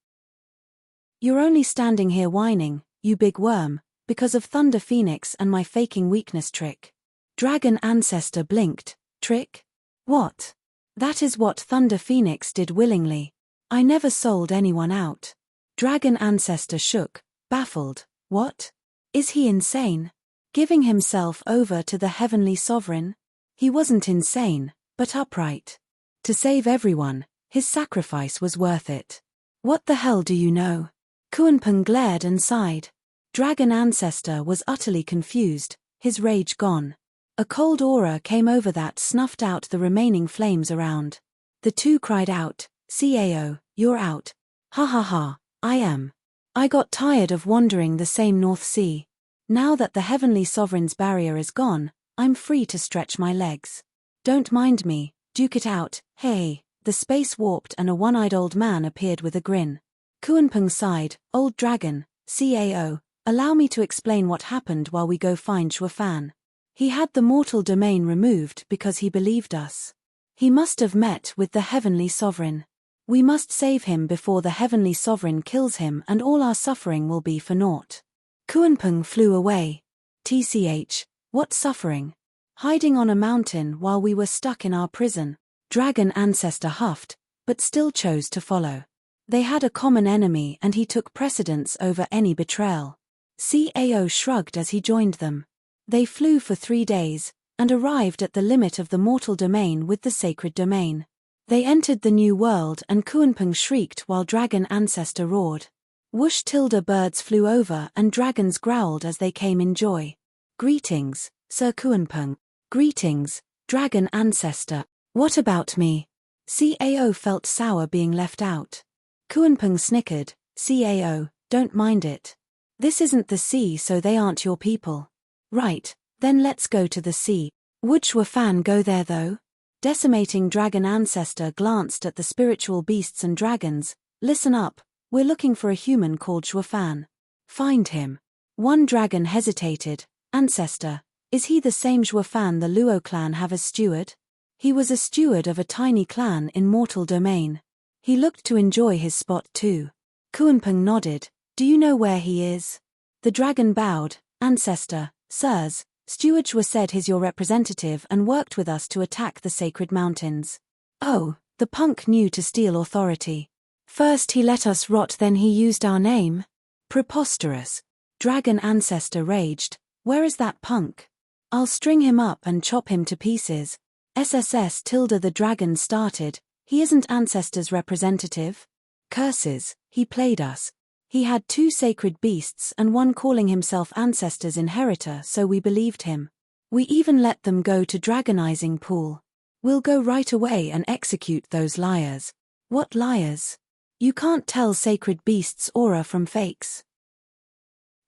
You're only standing here whining, you big worm, because of Thunder Phoenix and my faking weakness trick. Dragon ancestor blinked. Trick? What? That is what Thunder Phoenix did willingly. I never sold anyone out. Dragon ancestor shook, baffled. What? Is he insane? Giving himself over to the heavenly sovereign? He wasn't insane, but upright. To save everyone, his sacrifice was worth it. What the hell do you know? Kuanpung glared and sighed. Dragon ancestor was utterly confused, his rage gone. A cold aura came over that snuffed out the remaining flames around. The two cried out, "Cao, you're out." Ha ha ha, I am. I got tired of wandering the same North Sea. Now that the heavenly sovereign's barrier is gone, I'm free to stretch my legs. Don't mind me, duke it out, hey. The space warped and a one-eyed old man appeared with a grin. Kuanpung sighed, "Old dragon, Cao, allow me to explain what happened while we go find Shuafan. He had the mortal domain removed because he believed us. He must have met with the heavenly sovereign. We must save him before the heavenly sovereign kills him and all our suffering will be for naught." Kuanpung flew away. TCH, what suffering? Hiding on a mountain while we were stuck in our prison. Dragon ancestor huffed, but still chose to follow. They had a common enemy and he took precedence over any betrayal. Cao shrugged as he joined them. They flew for 3 days, and arrived at the limit of the mortal domain with the sacred domain. They entered the new world and Kuanpung shrieked while dragon ancestor roared. Whoosh tilde, birds flew over and dragons growled as they came in joy. Greetings, Sir Kuanpung. Greetings, dragon ancestor. What about me? Cao felt sour being left out. Kuanpung snickered. Cao, don't mind it. This isn't the sea, so they aren't your people. Right, then let's go to the sea. Would Shuafan go there though? Decimating dragon ancestor glanced at the spiritual beasts and dragons. Listen up, we're looking for a human called Shuafan. Find him. One dragon hesitated. Ancestor, is he the same Shuafan the Luo clan have as steward? He was a steward of a tiny clan in mortal domain. He looked to enjoy his spot too. Kuanpung nodded. Do you know where he is? The dragon bowed. Ancestor, sirs, Steward Shua said he's your representative and worked with us to attack the sacred mountains. Oh, the punk knew to steal authority. First he let us rot, then he used our name. Preposterous. Dragon ancestor raged. Where is that punk? I'll string him up and chop him to pieces. SSS tilde, the dragon started. He isn't ancestor's representative. Curses, he played us. He had 2 sacred beasts and one calling himself ancestor's inheritor, so we believed him. We even let them go to dragonizing pool. We'll go right away and execute those liars. What liars? You can't tell sacred beasts' aura from fakes.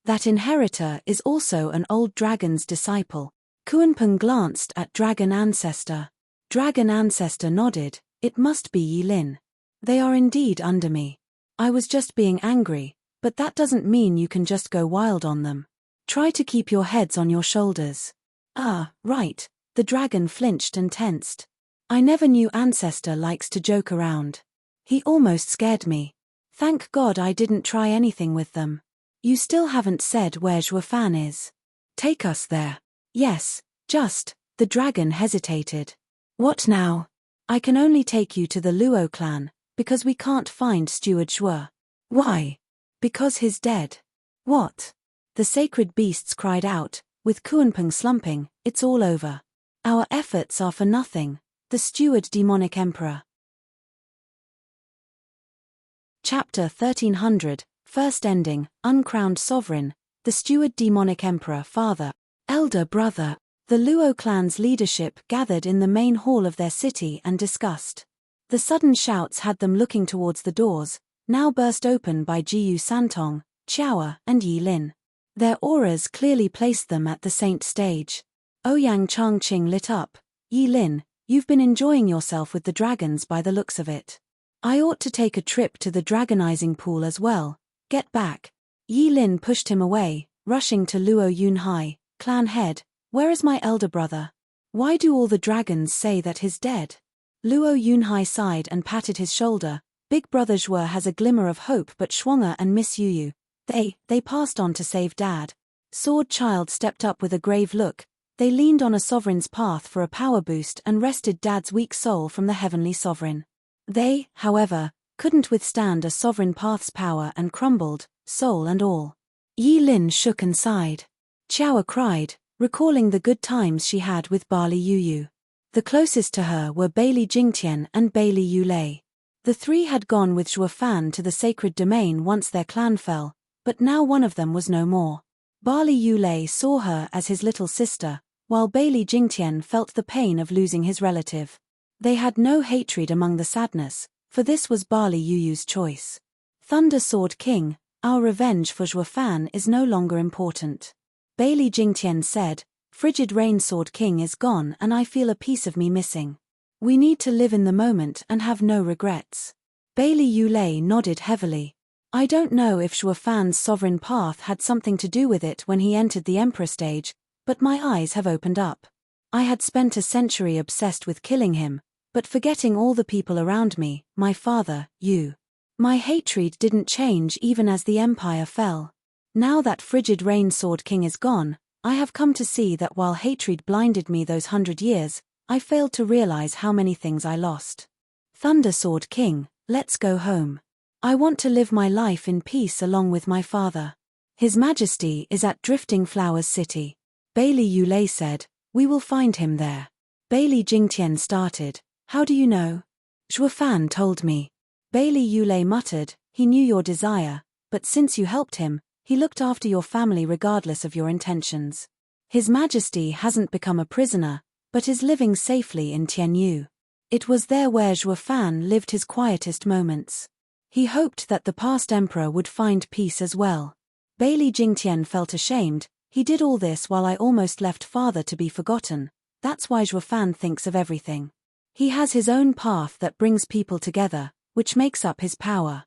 That inheritor is also an old dragon's disciple. Kuanpung glanced at dragon ancestor. Dragon ancestor nodded. It must be Yilin. They are indeed under me. I was just being angry, but that doesn't mean you can just go wild on them. Try to keep your heads on your shoulders. Ah, right, the dragon flinched and tensed. I never knew ancestor likes to joke around. He almost scared me. Thank God I didn't try anything with them. You still haven't said where Shuafan is. Take us there. Yes, just, the dragon hesitated. What now? I can only take you to the Luo clan, because we can't find Steward Shua. Why? Because he's dead. What? The sacred beasts cried out, with Kuanping slumping, it's all over. Our efforts are for nothing. The steward demonic emperor. Chapter 1300, First ending, uncrowned sovereign, the steward demonic emperor father, elder brother. The Luo clan's leadership gathered in the main hall of their city and discussed. The sudden shouts had them looking towards the doors, now burst open by Jiyu Santong, Qiaoer, and Yi Lin. Their auras clearly placed them at the saint stage. Ouyang Changqing lit up. Yi Lin, you've been enjoying yourself with the dragons by the looks of it. I ought to take a trip to the dragonizing pool as well. Get back. Yi Lin pushed him away, rushing to Luo Yunhai, clan head. Where is my elder brother? Why do all the dragons say that he's dead? Luo Yunhai sighed and patted his shoulder. Big brother Zhuo has a glimmer of hope, but Shuang'er and Miss Yuyu, they passed on to save dad. Sword Child stepped up with a grave look. They leaned on a sovereign's path for a power boost and wrested dad's weak soul from the heavenly sovereign. They, however, couldn't withstand a sovereign path's power and crumbled, soul and all. Yi Lin shook and sighed. Qiaoer cried, recalling the good times she had with Barley Yuyu. The closest to her were Bailey Jingtian and Bailey Yulei. The three had gone with Zhuo Fan to the sacred domain once their clan fell, but now one of them was no more. Barley Yulei saw her as his little sister, while Bailey Jingtian felt the pain of losing his relative. They had no hatred among the sadness, for this was Barley Yuyu's choice. Thunder Sword King, our revenge for Zhuo Fan is no longer important. Bailey Jingtian said, Frigid Rain Sword King is gone and I feel a piece of me missing. We need to live in the moment and have no regrets. Bailey Yulei nodded heavily. I don't know if Zhuo Fan's sovereign path had something to do with it when he entered the emperor stage, but my eyes have opened up. I had spent a century obsessed with killing him, but forgetting all the people around me, my father, you. My hatred didn't change even as the empire fell. Now that Frigid Rain Sword King is gone, I have come to see that while hatred blinded me those 100 years, I failed to realize how many things I lost. Thunder Sword King, let's go home. I want to live my life in peace along with my father. His Majesty is at Drifting Flowers City. Bailey Yulei said, we will find him there. Bailey Jingtian started, how do you know? Zhuo Fan told me. Bailey Yulei muttered, he knew your desire, but since you helped him, he looked after your family regardless of your intentions. His Majesty hasn't become a prisoner, but is living safely in Tianyu. It was there where Zhuo Fan lived his quietest moments. He hoped that the past emperor would find peace as well. Bailey Jingtian felt ashamed, he did all this while I almost left father to be forgotten. That's why Zhuo Fan thinks of everything. He has his own path that brings people together, which makes up his power.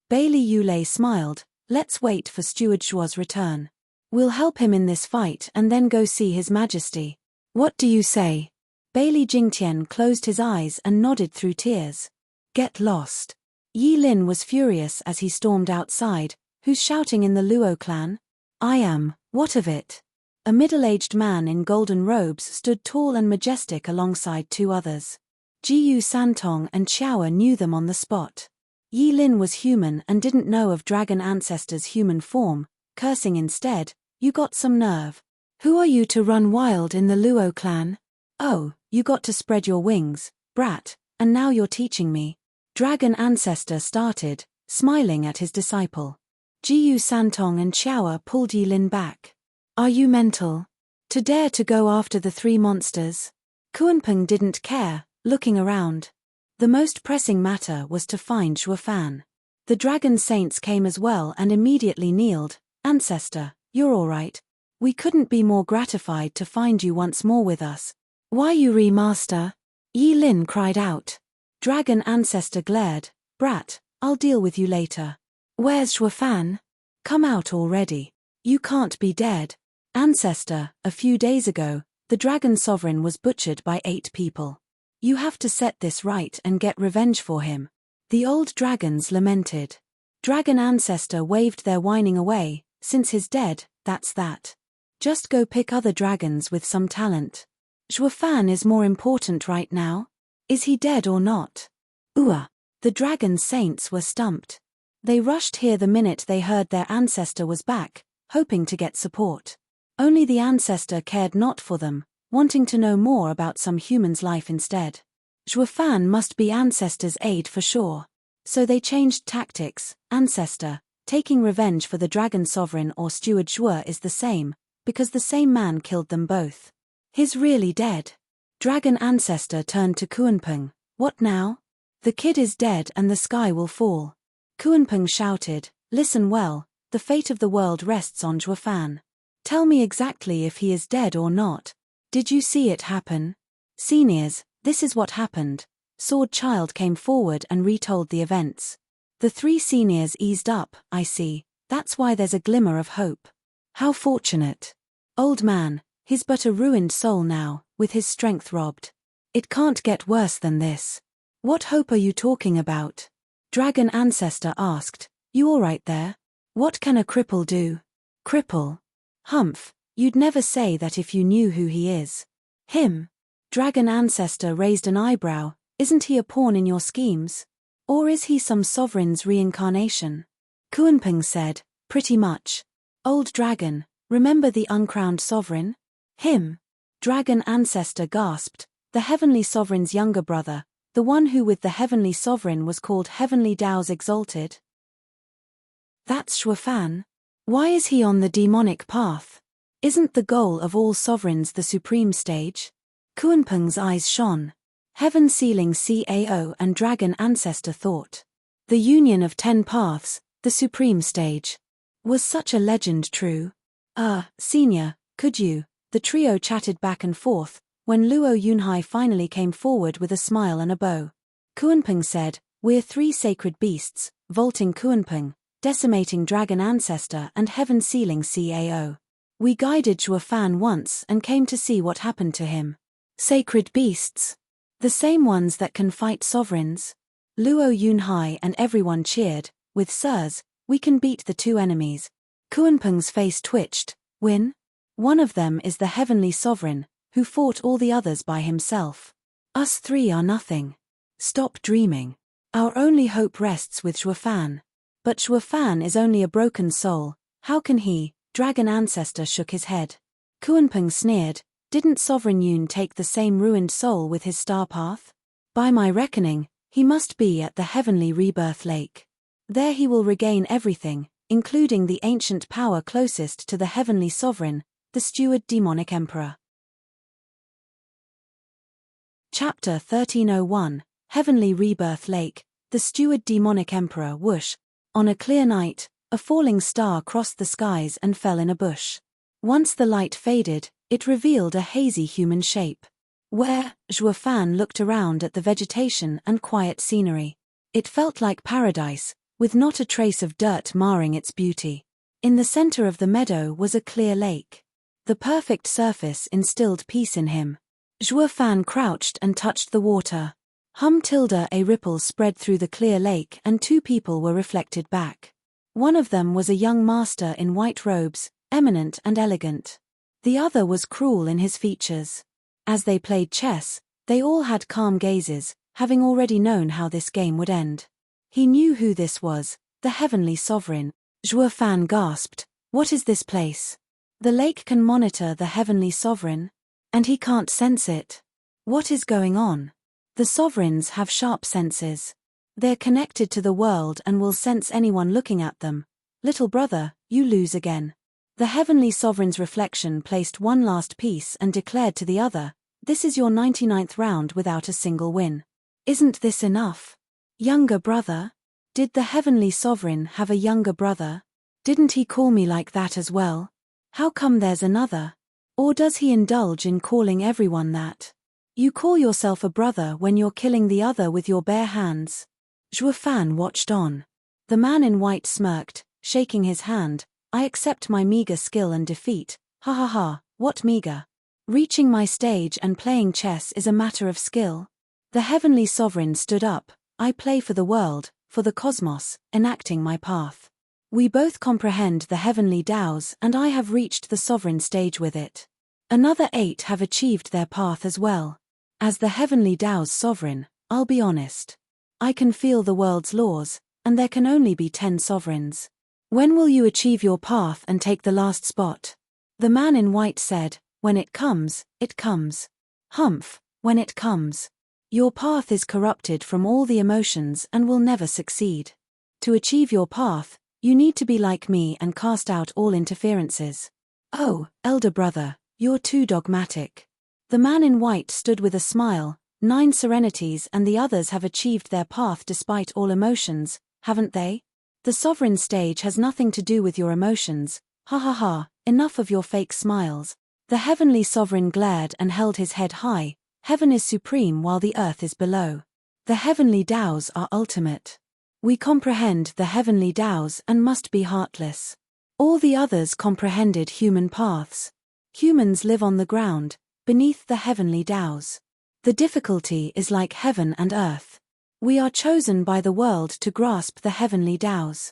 Bailey Yulei smiled. Let's wait for Steward Zhuo's return. We'll help him in this fight and then go see His Majesty. What do you say? Bailey Jingtian closed his eyes and nodded through tears. Get lost. Yi Lin was furious as he stormed outside. Who's shouting in the Luo clan? I am, what of it? A middle-aged man in golden robes stood tall and majestic alongside two others. Jiyu Santong and Qiaoer knew them on the spot. Yi Lin was human and didn't know of dragon ancestors' human form, cursing instead, you got some nerve. Who are you to run wild in the Luo clan? Oh, you got to spread your wings, brat, and now you're teaching me. Dragon ancestor started, smiling at his disciple. Jiyu Santong and Qiaoer pulled Yi Lin back. Are you mental? To dare to go after the three monsters? Kuanping didn't care, looking around. The most pressing matter was to find Zhuo Fan. The dragon saints came as well and immediately kneeled. Ancestor, you're all right. We couldn't be more gratified to find you once more with us. Why you remaster? Yi Lin cried out. Dragon ancestor glared. Brat, I'll deal with you later. Where's Zhuo Fan? Come out already. You can't be dead. Ancestor, a few days ago, the dragon sovereign was butchered by 8 people. You have to set this right and get revenge for him. The old dragons lamented. Dragon ancestor waved their whining away. Since he's dead, that's that. Just go pick other dragons with some talent. Zhuo Fan is more important right now. Is he dead or not? The dragon saints were stumped. They rushed here the minute they heard their ancestor was back, hoping to get support. Only the ancestor cared not for them, wanting to know more about some human's life instead. Zhuofan must be ancestor's aide for sure. So they changed tactics. Ancestor, taking revenge for the dragon sovereign or steward Zhuo is the same, because the same man killed them both. He's really dead. Dragon ancestor turned to Kuanpeng. What now? The kid is dead and the sky will fall. Kuanpeng shouted, listen well, the fate of the world rests on Zhuofan. Tell me exactly if he is dead or not. Did you see it happen? Seniors, this is what happened. Sword Child came forward and retold the events. The three seniors eased up. I see, that's why there's a glimmer of hope. How fortunate. Old man, he's but a ruined soul now, with his strength robbed. It can't get worse than this. What hope are you talking about? Dragon ancestor asked. You alright there? What can a cripple do? Cripple? Humph, you'd never say that if you knew who he is. Him? Dragon ancestor raised an eyebrow. Isn't he a pawn in your schemes? Or is he some sovereign's reincarnation? Kuanpeng said, pretty much. Old dragon, remember the uncrowned sovereign? Him? Dragon ancestor gasped, the heavenly sovereign's younger brother, the one who with the heavenly sovereign was called Heavenly Dao's Exalted? That's Zhuofan. Why is he on the demonic path? Isn't the goal of all sovereigns the supreme stage? Kuanpeng's eyes shone. Heaven sealing CAO and dragon ancestor thought. The union of 10 paths, the supreme stage. Was such a legend true? Senior, could you? The trio chatted back and forth, when Luo Yunhai finally came forward with a smile and a bow. Kuanpeng said, we're 3 sacred beasts, vaulting Kuanpeng, decimating dragon ancestor and heaven sealing CAO. We guided Zhuofan once and came to see what happened to him. Sacred beasts? The same ones that can fight sovereigns? Luo Yunhai and everyone cheered, with sirs, we can beat the 2 enemies. Kuanpeng's face twitched. Win? One of them is the heavenly sovereign, who fought all the others by himself. Us 3 are nothing. Stop dreaming. Our only hope rests with Zhuofan. But Zhuofan is only a broken soul, how can he? Dragon ancestor shook his head. Kuanpeng sneered, didn't Sovereign Yun take the same ruined soul with his star path? By my reckoning, he must be at the heavenly rebirth lake. There he will regain everything, including the ancient power closest to the heavenly sovereign, the steward demonic emperor. Chapter 1301, Heavenly Rebirth Lake, the steward demonic emperor. Whoosh. On a clear night, a falling star crossed the skies and fell in a bush. Once the light faded, it revealed a hazy human shape. Where? Zhuofan looked around at the vegetation and quiet scenery. It felt like paradise, with not a trace of dirt marring its beauty. In the center of the meadow was a clear lake. The perfect surface instilled peace in him. Zhuofan crouched and touched the water. A ripple spread through the clear lake and 2 people were reflected back. One of them was a young master in white robes, eminent and elegant. The other was cruel in his features. As they played chess, they all had calm gazes, having already known how this game would end. He knew who this was, the heavenly sovereign. Zhuofan gasped, what is this place? The lake can monitor the heavenly sovereign, and he can't sense it. What is going on? The sovereigns have sharp senses. They're connected to the world and will sense anyone looking at them. Little brother, you lose again. The heavenly sovereign's reflection placed one last piece and declared to the other, this is your 99th round without a single win. Isn't this enough? Younger brother? Did the heavenly sovereign have a younger brother? Didn't he call me like that as well? How come there's another? Or does he indulge in calling everyone that? You call yourself a brother when you're killing the other with your bare hands. Zhuofan watched on. The man in white smirked, shaking his hand. I accept my meager skill and defeat. Ha ha ha, what meager? Reaching my stage and playing chess is a matter of skill. The heavenly sovereign stood up. I play for the world, for the cosmos, enacting my path. We both comprehend the heavenly Daos and I have reached the sovereign stage with it. Another 8 have achieved their path as well. As the heavenly Dao's sovereign, I'll be honest. I can feel the world's laws, and there can only be 10 sovereigns. When will you achieve your path and take the last spot? The man in white said, when it comes, it comes. Humph, when it comes. Your path is corrupted from all the emotions and will never succeed. To achieve your path, you need to be like me and cast out all interferences. Oh, elder brother, you're too dogmatic. The man in white stood with a smile. 9 serenities and the others have achieved their path despite all emotions, haven't they? The sovereign stage has nothing to do with your emotions. Ha ha ha, enough of your fake smiles. The heavenly sovereign glared and held his head high. Heaven is supreme while the earth is below. The heavenly Taos are ultimate. We comprehend the heavenly Taos and must be heartless. All the others comprehended human paths. Humans live on the ground, beneath the heavenly Taos. The difficulty is like heaven and earth. We are chosen by the world to grasp the heavenly Taos.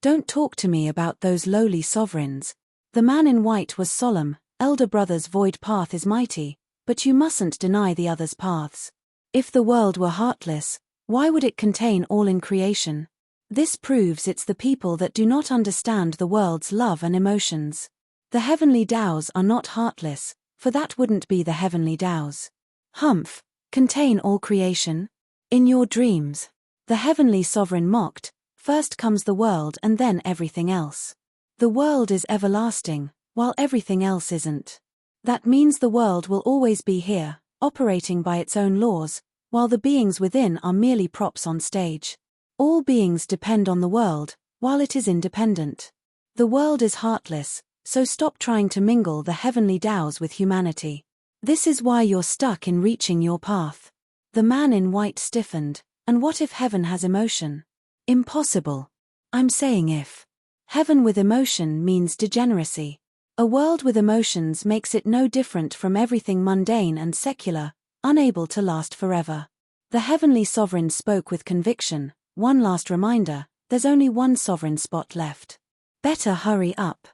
Don't talk to me about those lowly sovereigns. The man in white was solemn. Elder brother's void path is mighty, but you mustn't deny the others' paths. If the world were heartless, why would it contain all in creation? This proves it's the people that do not understand the world's love and emotions. The heavenly Taos are not heartless, for that wouldn't be the heavenly Taos. Humph, contain all creation? In your dreams. The heavenly sovereign mocked, first comes the world and then everything else. The world is everlasting, while everything else isn't. That means the world will always be here, operating by its own laws, while the beings within are merely props on stage. All beings depend on the world, while it is independent. The world is heartless, so stop trying to mingle the heavenly Taos with humanity. This is why you're stuck in reaching your path. The man in white stiffened. And what if heaven has emotion? Impossible. I'm saying if. Heaven with emotion means degeneracy. A world with emotions makes it no different from everything mundane and secular, unable to last forever. The heavenly sovereign spoke with conviction. One last reminder, there's only one sovereign spot left. Better hurry up.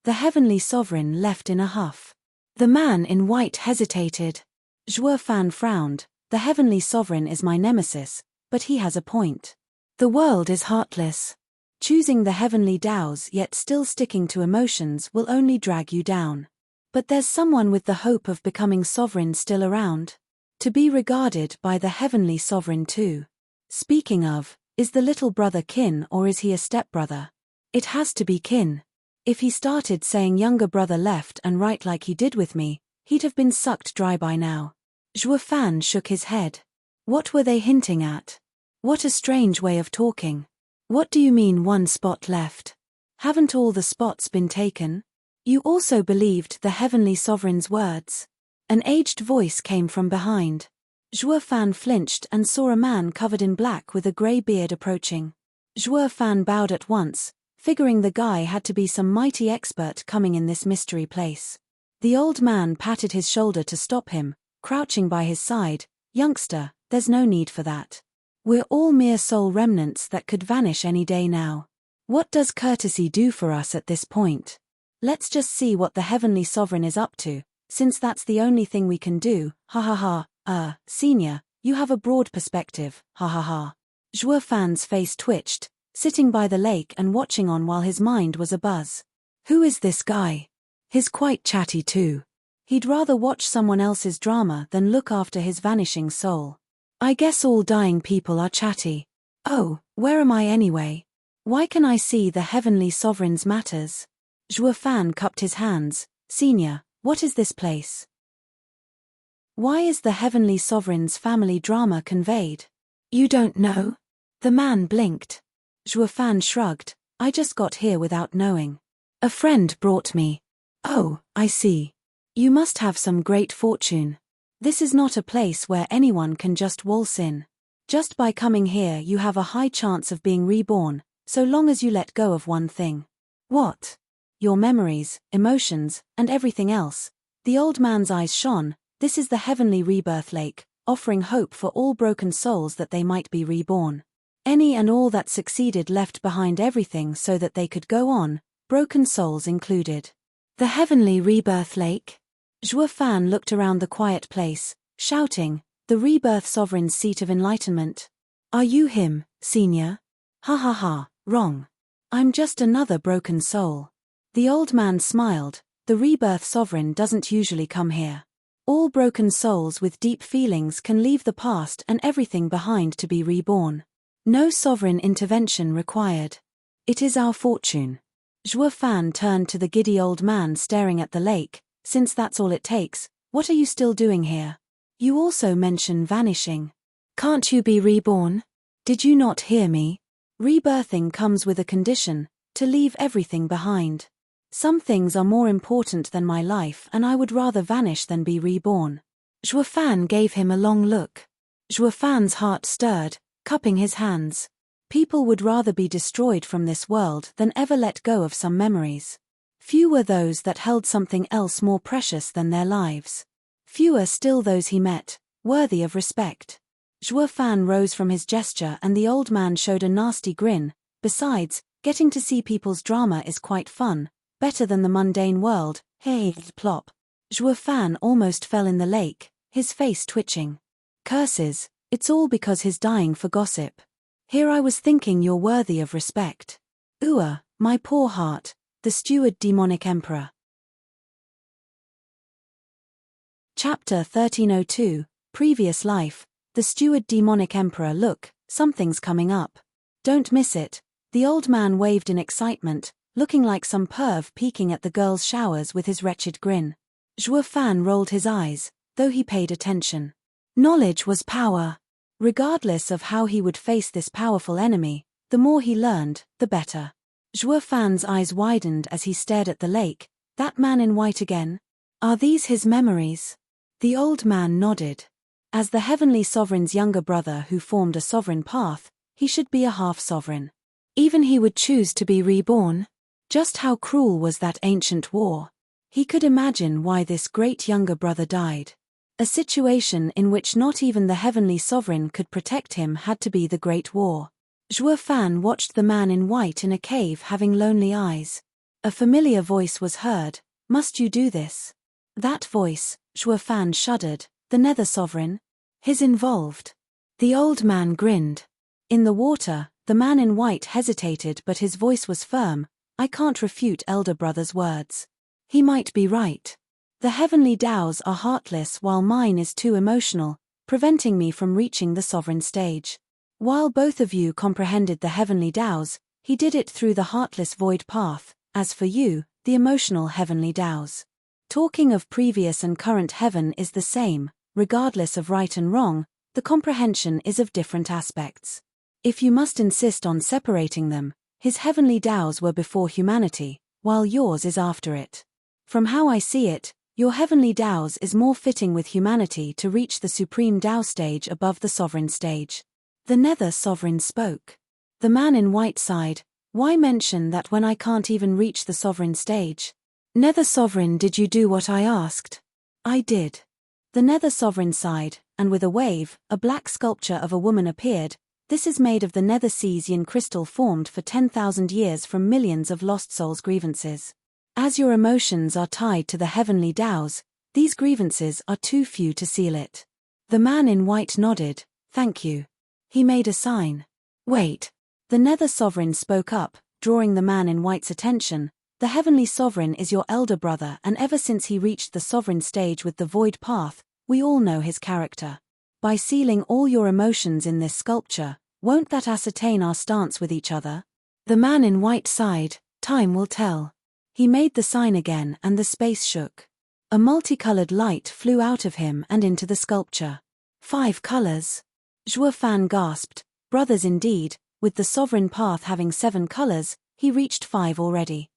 The heavenly sovereign left in a huff. The man in white hesitated. Zhuo Fan frowned. The heavenly sovereign is my nemesis, but he has a point. The world is heartless. Choosing the heavenly Taos yet still sticking to emotions will only drag you down. But there's someone with the hope of becoming sovereign still around. To be regarded by the heavenly sovereign too. Speaking of, is the little brother kin or is he a stepbrother? It has to be kin. If he started saying younger brother left and right like he did with me, he'd have been sucked dry by now. Zhuo Fan shook his head. What were they hinting at? What a strange way of talking. What do you mean one spot left? Haven't all the spots been taken? You also believed the heavenly sovereign's words. An aged voice came from behind. Zhuo Fan flinched and saw a man covered in black with a grey beard approaching. Zhuo Fan bowed at once, figuring the guy had to be some mighty expert coming in this mystery place. The old man patted his shoulder to stop him, crouching by his side. Youngster, there's no need for that. We're all mere soul remnants that could vanish any day now. What does courtesy do for us at this point? Let's just see what the heavenly sovereign is up to, since that's the only thing we can do. Ha ha ha. Senior, you have a broad perspective. Ha ha ha. Zhuo Fan's face twitched, sitting by the lake and watching on while his mind was abuzz. Who is this guy? He's quite chatty too. He'd rather watch someone else's drama than look after his vanishing soul. I guess all dying people are chatty. Oh, where am I anyway? Why can I see the heavenly sovereign's matters? Zhuo Fan cupped his hands. Senior, what is this place? Why is the heavenly sovereign's family drama conveyed? You don't know? The man blinked. Zhuo Fan shrugged. I just got here without knowing. A friend brought me. Oh, I see. You must have some great fortune. This is not a place where anyone can just waltz in. Just by coming here you have a high chance of being reborn, so long as you let go of one thing. What? Your memories, emotions, and everything else. The old man's eyes shone. This is the heavenly rebirth lake, offering hope for all broken souls that they might be reborn. Any and all that succeeded left behind everything so that they could go on, broken souls included. The heavenly rebirth lake? Zhuo Fan looked around the quiet place, shouting, the rebirth sovereign's seat of enlightenment. Are you him, senior? Ha ha ha, wrong. I'm just another broken soul. The old man smiled. The rebirth sovereign doesn't usually come here. All broken souls with deep feelings can leave the past and everything behind to be reborn. No sovereign intervention required. It is our fortune. Zhuo Fan turned to the giddy old man staring at the lake. Since that's all it takes, what are you still doing here? You also mention vanishing. Can't you be reborn? Did you not hear me? Rebirthing comes with a condition, to leave everything behind. Some things are more important than my life and I would rather vanish than be reborn. Zhuo Fan gave him a long look. Zhuo Fan's heart stirred, cupping his hands. People would rather be destroyed from this world than ever let go of some memories. Few were those that held something else more precious than their lives. Fewer still those he met, worthy of respect. Zhuo Fan rose from his gesture and the old man showed a nasty grin. Besides, getting to see people's drama is quite fun. Better than the mundane world. Hey, plop. Zhuo Fan almost fell in the lake, his face twitching. Curses, it's all because he's dying for gossip. Here I was thinking you're worthy of respect. My poor heart, the steward demonic emperor. Chapter 1302, Previous Life, the steward demonic emperor. Look, something's coming up. Don't miss it. The old man waved in excitement, looking like some perv peeking at the girls' showers with his wretched grin. Zhuo Fan rolled his eyes, though he paid attention. Knowledge was power. Regardless of how he would face this powerful enemy, the more he learned, the better. Zhuo Fan's eyes widened as he stared at the lake. That man in white again? Are these his memories? The old man nodded. As the heavenly sovereign's younger brother who formed a sovereign path, he should be a half-sovereign. Even he would choose to be reborn. Just how cruel was that ancient war? He could imagine why this great younger brother died. A situation in which not even the heavenly sovereign could protect him had to be the Great War. Zhuo Fan watched the man in white in a cave having lonely eyes. A familiar voice was heard. Must you do this? That voice, Zhuo Fan shuddered. The Nether Sovereign? His involved. The old man grinned. In the water, the man in white hesitated but his voice was firm. I can't refute elder brother's words. He might be right. The heavenly Daos are heartless while mine is too emotional, preventing me from reaching the sovereign stage. While both of you comprehended the heavenly Daos, he did it through the heartless void path, as for you, the emotional heavenly Daos. Talking of previous and current heaven is the same, regardless of right and wrong, the comprehension is of different aspects. If you must insist on separating them, his heavenly Daos were before humanity, while yours is after it. From how I see it, your heavenly Daos is more fitting with humanity to reach the supreme Dao stage above the sovereign stage. The Nether Sovereign spoke. The man in white sighed. Why mention that when I can't even reach the sovereign stage? Nether Sovereign, did you do what I asked? I did. The Nether Sovereign sighed, and with a wave, a black sculpture of a woman appeared. This is made of the Nether Sea's yin crystal formed for 10,000 years from millions of lost souls' grievances. As your emotions are tied to the heavenly Daos, these grievances are too few to seal it. The man in white nodded. Thank you. He made a sign. Wait. The Nether Sovereign spoke up, drawing the man in white's attention. The heavenly sovereign is your elder brother, and ever since he reached the sovereign stage with the void path, we all know his character. By sealing all your emotions in this sculpture, won't that ascertain our stance with each other? The man in white sighed. Time will tell. He made the sign again and the space shook. A multicolored light flew out of him and into the sculpture. 5 colors. Zhuo Fan gasped. Brothers indeed, with the sovereign path having 7 colors, he reached 5 already.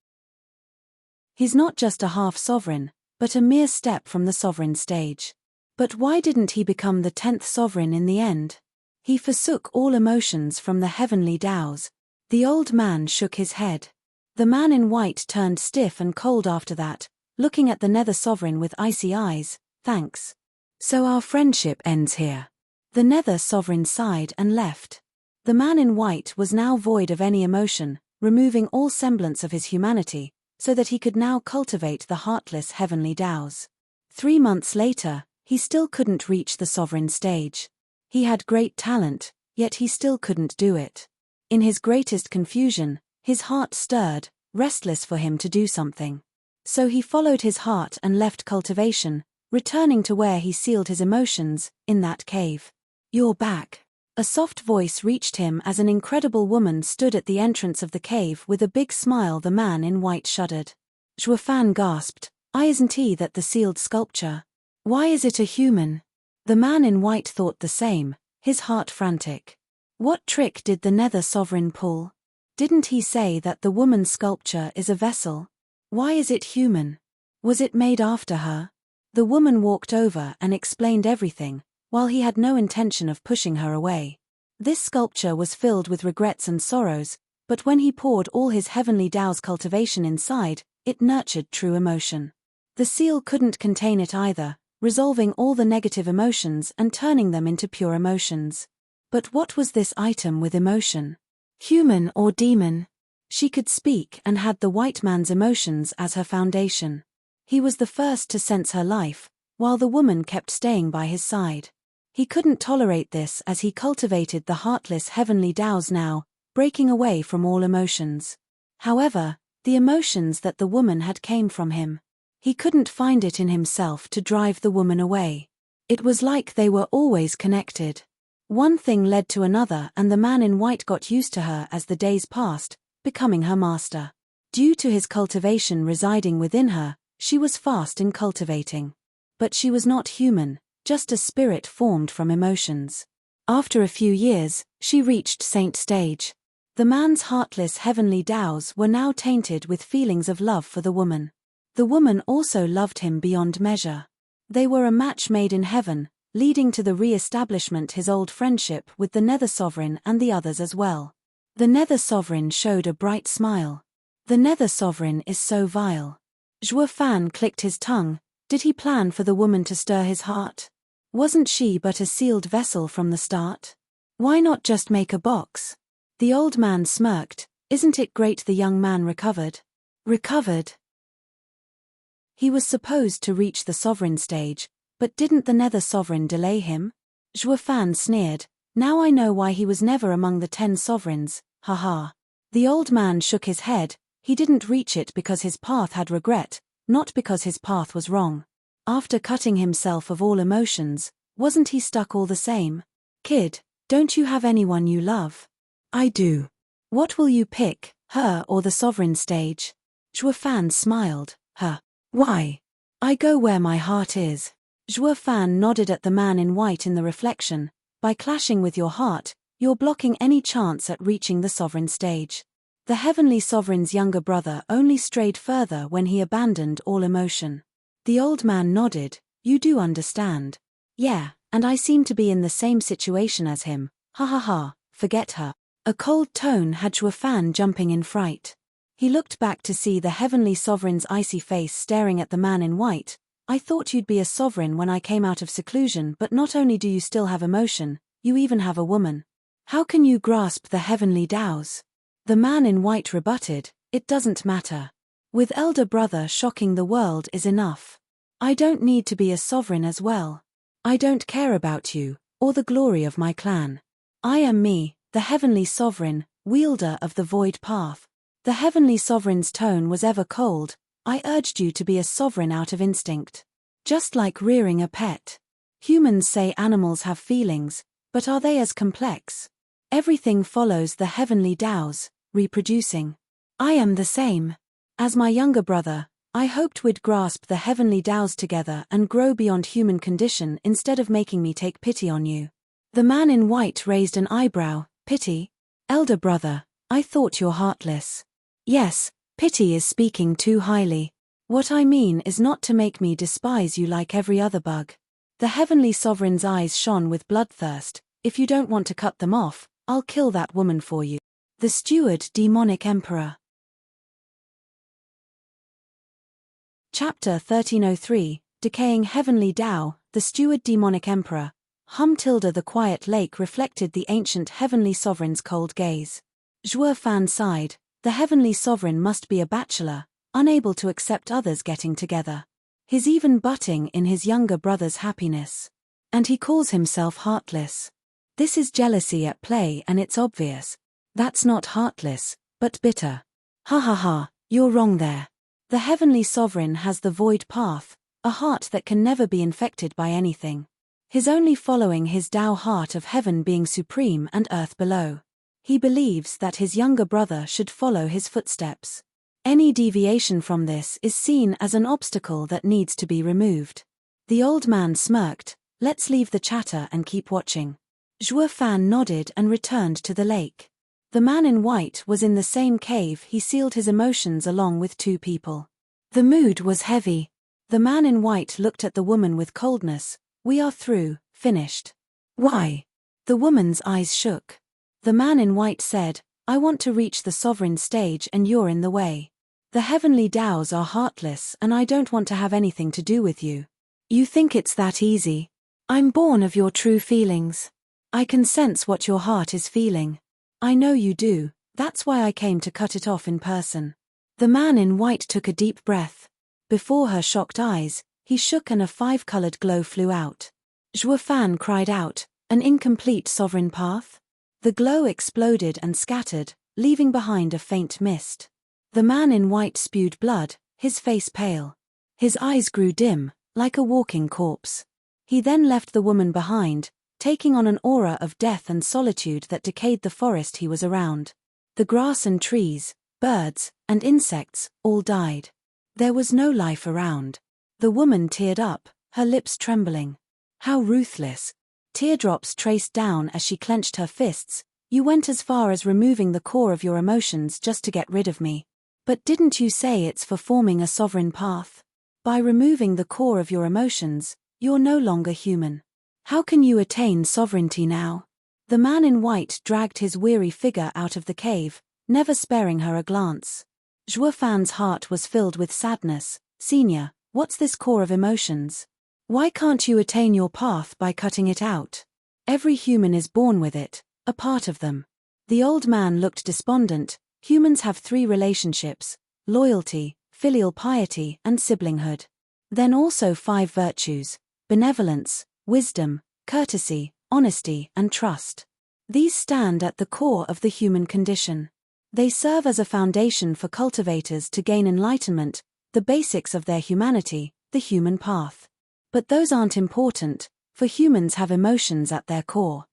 He's not just a half-sovereign, but a mere step from the sovereign stage. But why didn't he become the 10th sovereign in the end? He forsook all emotions from the heavenly Daos. The old man shook his head. The man in white turned stiff and cold after that, looking at the Nether Sovereign with icy eyes. Thanks. So our friendship ends here. The Nether Sovereign sighed and left. The man in white was now void of any emotion, removing all semblance of his humanity, so that he could now cultivate the heartless heavenly Daos. 3 months later, he still couldn't reach the sovereign stage. He had great talent, yet he still couldn't do it. In his greatest confusion, his heart stirred, restless for him to do something. So he followed his heart and left cultivation, returning to where he sealed his emotions, in that cave. "You're back." A soft voice reached him as an incredible woman stood at the entrance of the cave with a big smile. The man in white shuddered. Zhuofan gasped, "Isn't he that the sealed sculpture? Why is it a human?" The man in white thought the same, his heart frantic. What trick did the Nether Sovereign pull? Didn't he say that the woman's sculpture is a vessel? Why is it human? Was it made after her? The woman walked over and explained everything, while he had no intention of pushing her away. This sculpture was filled with regrets and sorrows, but when he poured all his heavenly Tao's cultivation inside, it nurtured true emotion. The seal couldn't contain it either, resolving all the negative emotions and turning them into pure emotions. But what was this item with emotion? Human or demon? She could speak and had the white man's emotions as her foundation. He was the first to sense her life, while the woman kept staying by his side. He couldn't tolerate this as he cultivated the heartless heavenly Tao's now, breaking away from all emotions. However, the emotions that the woman had came from him. He couldn't find it in himself to drive the woman away. It was like they were always connected. One thing led to another and the man in white got used to her as the days passed, becoming her master. Due to his cultivation residing within her, she was fast in cultivating. But she was not human, just a spirit formed from emotions. After a few years, she reached saint stage. The man's heartless heavenly Tao's were now tainted with feelings of love for the woman. The woman also loved him beyond measure. They were a match made in heaven, leading to the re-establishment his old friendship with the Nether Sovereign and the others as well. The Nether Sovereign showed a bright smile. The Nether Sovereign is so vile. Zhuofan clicked his tongue. Did he plan for the woman to stir his heart? Wasn't she but a sealed vessel from the start? Why not just make a box? The old man smirked. Isn't it great the young man recovered? Recovered? He was supposed to reach the sovereign stage, but didn't the Nether Sovereign delay him? Zhuofan sneered. Now I know why he was never among the 10 sovereigns, haha. The old man shook his head. He didn't reach it because his path had regret, not because his path was wrong. After cutting himself of all emotions, wasn't he stuck all the same? Kid, don't you have anyone you love? I do. What will you pick, her or the sovereign stage? Zhuofan smiled. Her. Why? I go where my heart is. Zhuofan nodded at the man in white in the reflection. By clashing with your heart, you're blocking any chance at reaching the sovereign stage. The heavenly sovereign's younger brother only strayed further when he abandoned all emotion. The old man nodded. You do understand. Yeah, and I seem to be in the same situation as him. Ha ha ha, forget her. A cold tone had Zhuofan jumping in fright. He looked back to see the heavenly sovereign's icy face staring at the man in white. I thought you'd be a sovereign when I came out of seclusion, but not only do you still have emotion, you even have a woman. How can you grasp the heavenly Tao's? The man in white rebutted, it doesn't matter. With elder brother shocking the world is enough. I don't need to be a sovereign as well. I don't care about you, or the glory of my clan. I am me, the heavenly sovereign, wielder of the void path. The heavenly sovereign's tone was ever cold. I urged you to be a sovereign out of instinct. Just like rearing a pet. Humans say animals have feelings, but are they as complex? Everything follows the heavenly Tao's, reproducing. I am the same. As my younger brother, I hoped we'd grasp the heavenly Tao's together and grow beyond human condition instead of making me take pity on you. The man in white raised an eyebrow. Pity? Elder brother, I thought you're heartless. Yes, pity is speaking too highly. What I mean is not to make me despise you like every other bug. The heavenly sovereign's eyes shone with bloodthirst. If you don't want to cut them off, I'll kill that woman for you. The steward demonic emperor. Chapter 1303, Decaying Heavenly Tao, the steward demonic emperor. The quiet lake reflected the ancient heavenly sovereign's cold gaze. Zhuofan sighed. The heavenly sovereign must be a bachelor, unable to accept others getting together. He's even butting in his younger brother's happiness. And he calls himself heartless. This is jealousy at play and it's obvious. That's not heartless, but bitter. Ha ha ha, you're wrong there. The heavenly sovereign has the void path, a heart that can never be infected by anything. His only following his Tao heart of heaven being supreme and earth below. He believes that his younger brother should follow his footsteps. Any deviation from this is seen as an obstacle that needs to be removed. The old man smirked. Let's leave the chatter and keep watching. Zhuo Fan nodded and returned to the lake. The man in white was in the same cave. He sealed his emotions along with two people. The mood was heavy. The man in white looked at the woman with coldness. We are through, finished. Why? The woman's eyes shook. The man in white said, I want to reach the sovereign stage and you're in the way. The heavenly Taos are heartless and I don't want to have anything to do with you. You think it's that easy? I'm born of your true feelings. I can sense what your heart is feeling. I know you do, that's why I came to cut it off in person. The man in white took a deep breath. Before her shocked eyes, he shook and a five-colored glow flew out. Zhuo Fan cried out, an incomplete sovereign path? The glow exploded and scattered, leaving behind a faint mist. The man in white spewed blood, his face pale. His eyes grew dim, like a walking corpse. He then left the woman behind, taking on an aura of death and solitude that decayed the forest he was around. The grass and trees, birds, and insects all died. There was no life around. The woman teared up, her lips trembling. How ruthless. Teardrops traced down as she clenched her fists. You went as far as removing the core of your emotions just to get rid of me. But didn't you say it's for forming a sovereign path? By removing the core of your emotions, you're no longer human. How can you attain sovereignty now? The man in white dragged his weary figure out of the cave, never sparing her a glance. Zhuo Fan's heart was filled with sadness. Senior, what's this core of emotions? Why can't you attain your path by cutting it out? Every human is born with it, a part of them. The old man looked despondent. Humans have 3 relationships: loyalty, filial piety, and siblinghood. Then also 5 virtues: benevolence, wisdom, courtesy, honesty, and trust. These stand at the core of the human condition. They serve as a foundation for cultivators to gain enlightenment, the basics of their humanity, the human path. But those aren't important, for humans have emotions at their core.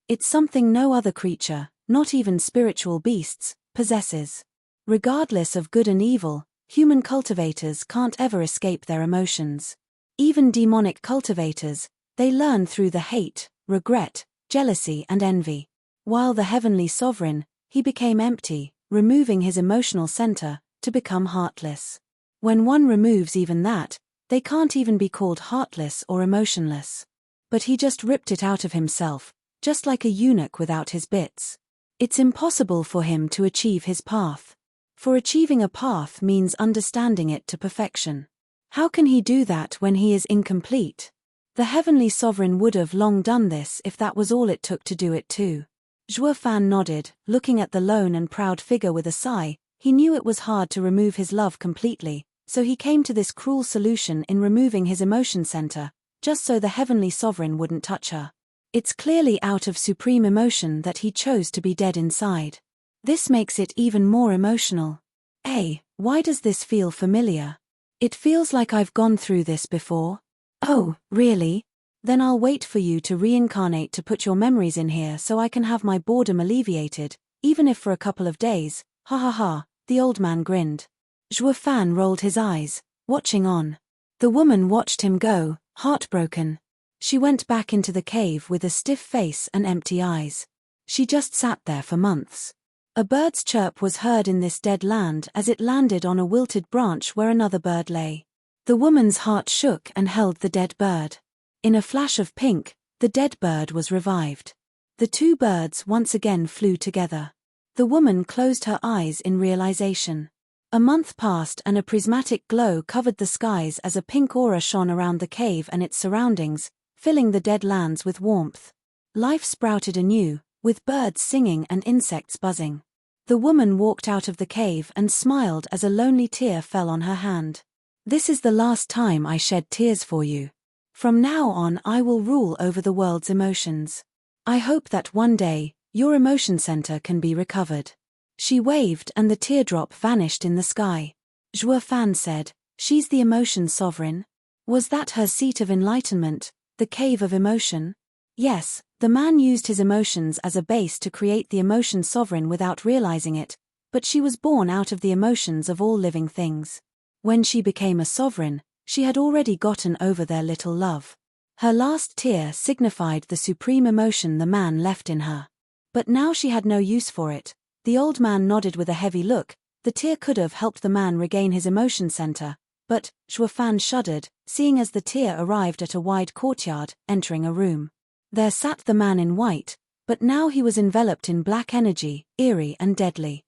It's something no other creature, not even spiritual beasts, possesses. Regardless of good and evil, human cultivators can't ever escape their emotions. Even demonic cultivators, they learn through the hate, regret, jealousy and envy. While the heavenly sovereign, he became empty, removing his emotional center, to become heartless. When one removes even that, they can't even be called heartless or emotionless. But he just ripped it out of himself, just like a eunuch without his bits. It's impossible for him to achieve his path. For achieving a path means understanding it to perfection. How can he do that when he is incomplete? The heavenly sovereign would have long done this if that was all it took to do it too. Zhuo Fan nodded, looking at the lone and proud figure with a sigh. He knew it was hard to remove his love completely, so he came to this cruel solution in removing his emotion center, just so the heavenly sovereign wouldn't touch her. It's clearly out of supreme emotion that he chose to be dead inside. This makes it even more emotional. Hey, why does this feel familiar? It feels like I've gone through this before. Oh, really? Then I'll wait for you to reincarnate to put your memories in here so I can have my boredom alleviated, even if for a couple of days. Ha ha ha, the old man grinned. Zhuo Fan rolled his eyes, watching on. The woman watched him go, heartbroken. She went back into the cave with a stiff face and empty eyes. She just sat there for months. A bird's chirp was heard in this dead land as it landed on a wilted branch where another bird lay. The woman's heart shook and held the dead bird. In a flash of pink, the dead bird was revived. The 2 birds once again flew together. The woman closed her eyes in realization. A month passed and a prismatic glow covered the skies as a pink aura shone around the cave and its surroundings, filling the dead lands with warmth. Life sprouted anew, with birds singing and insects buzzing. The woman walked out of the cave and smiled as a lonely tear fell on her hand. This is the last time I shed tears for you. From now on I will rule over the world's emotions. I hope that one day, your emotion center can be recovered." She waved and the teardrop vanished in the sky. Zhuo Fan said, "She's the emotion sovereign?" Was that her seat of enlightenment, the cave of emotion? Yes, the man used his emotions as a base to create the emotion sovereign without realizing it, but she was born out of the emotions of all living things. When she became a sovereign, she had already gotten over their little love. Her last tear signified the supreme emotion the man left in her. But now she had no use for it. The old man nodded with a heavy look. The tear could have helped the man regain his emotion center, but Zhuo Fan shuddered, seeing as the tear arrived at a wide courtyard, entering a room. There sat the man in white, but now he was enveloped in black energy, eerie and deadly.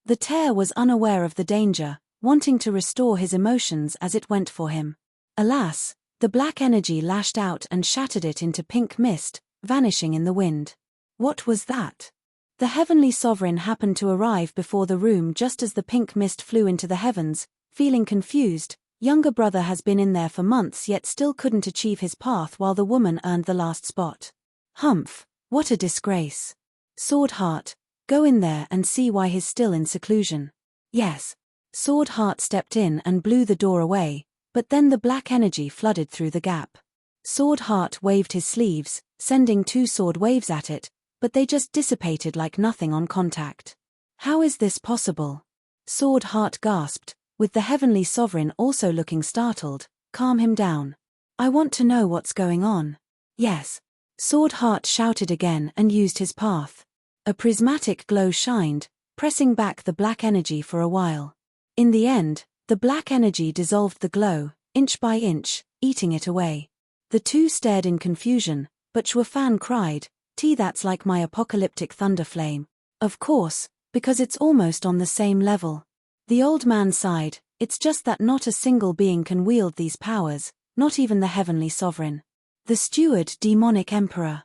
The tear was unaware of the danger, wanting to restore his emotions as it went for him. Alas, the black energy lashed out and shattered it into pink mist, vanishing in the wind. What was that? The heavenly sovereign happened to arrive before the room just as the pink mist flew into the heavens, feeling confused. Younger brother has been in there for months yet still couldn't achieve his path while the woman earned the last spot. Humph, what a disgrace. Sword Heart, go in there and see why he's still in seclusion. Yes. Sword Heart stepped in and blew the door away, but then the black energy flooded through the gap. Sword Heart waved his sleeves, sending 2 sword waves at it, but they just dissipated like nothing on contact. How is this possible? Sword Heart gasped, with the heavenly sovereign also looking startled. Calm him down. I want to know what's going on. Yes. Sword Heart shouted again and used his path. A prismatic glow shined, pressing back the black energy for a while. In the end, the black energy dissolved the glow, inch by inch, eating it away. The two stared in confusion, but Zhuo Fan cried, That's like my apocalyptic thunder flame. Of course, because it's almost on the same level. The old man sighed, it's just that not a single being can wield these powers, not even the heavenly sovereign. The steward demonic emperor.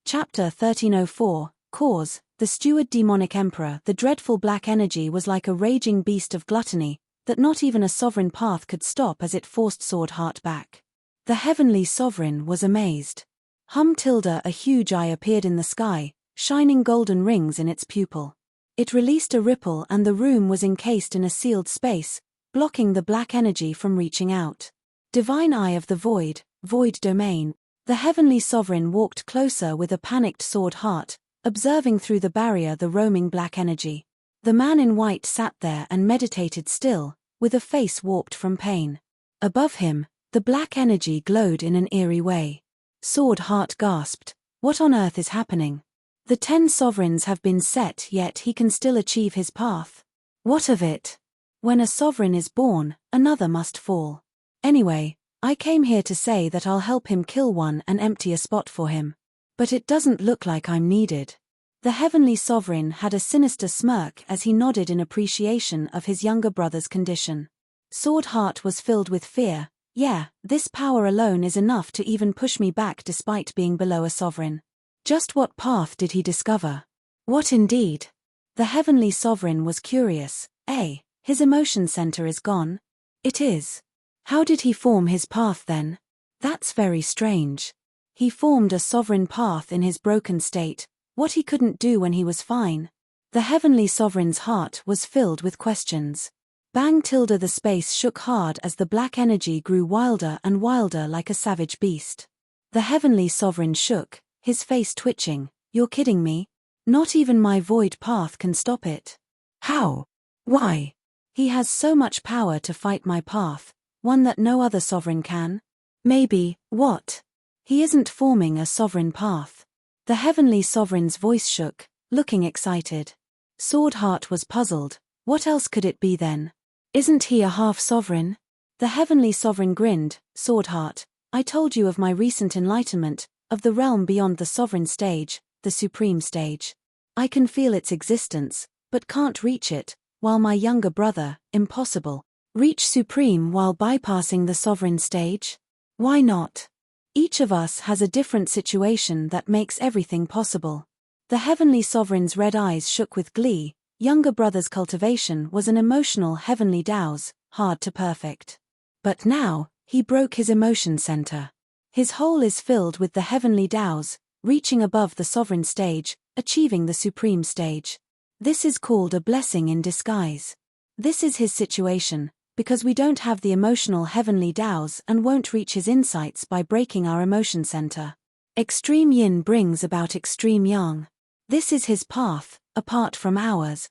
Chapter 1304, Cause, the steward demonic emperor. The dreadful black energy was like a raging beast of gluttony, that not even a sovereign path could stop as it forced Sword Heart back. The heavenly sovereign was amazed. A huge eye appeared in the sky, shining golden rings in its pupil. It released a ripple and the room was encased in a sealed space, blocking the black energy from reaching out. Divine Eye of the Void, Void Domain. The heavenly sovereign walked closer with a panicked Sword Heart, observing through the barrier the roaming black energy. The man in white sat there and meditated still, with a face warped from pain. Above him, the black energy glowed in an eerie way. Sword Heart gasped, what on earth is happening? The 10 sovereigns have been set, yet he can still achieve his path. What of it? When a sovereign is born, another must fall. Anyway, I came here to say that I'll help him kill one and empty a spot for him. But it doesn't look like I'm needed. The heavenly sovereign had a sinister smirk as he nodded in appreciation of his younger brother's condition. Sword Heart was filled with fear. Yeah, this power alone is enough to even push me back despite being below a sovereign. Just what path did he discover? What indeed? The heavenly sovereign was curious. His emotion center is gone? It is. How did he form his path then? That's very strange. He formed a sovereign path in his broken state, what he couldn't do when he was fine. The heavenly sovereign's heart was filled with questions. The space shook hard as the black energy grew wilder and wilder like a savage beast. The heavenly sovereign shook, his face twitching. You're kidding me? Not even my void path can stop it. How? Why? He has so much power to fight my path, one that no other sovereign can. Maybe, what? He isn't forming a sovereign path. The heavenly sovereign's voice shook, looking excited. Sword Heart was puzzled. What else could it be then? Isn't he a half-sovereign? The heavenly sovereign grinned. Sword Heart, I told you of my recent enlightenment, of the realm beyond the sovereign stage, the supreme stage. I can feel its existence, but can't reach it, while my younger brother, impossible. Reach supreme while bypassing the sovereign stage? Why not? Each of us has a different situation that makes everything possible. The heavenly sovereign's red eyes shook with glee. Younger brother's cultivation was an emotional heavenly Tao's, hard to perfect. But now, he broke his emotion center. His whole is filled with the heavenly Taos, reaching above the sovereign stage, achieving the supreme stage. This is called a blessing in disguise. This is his situation, because we don't have the emotional heavenly Taos and won't reach his insights by breaking our emotion center. Extreme yin brings about extreme yang. This is his path, apart from ours.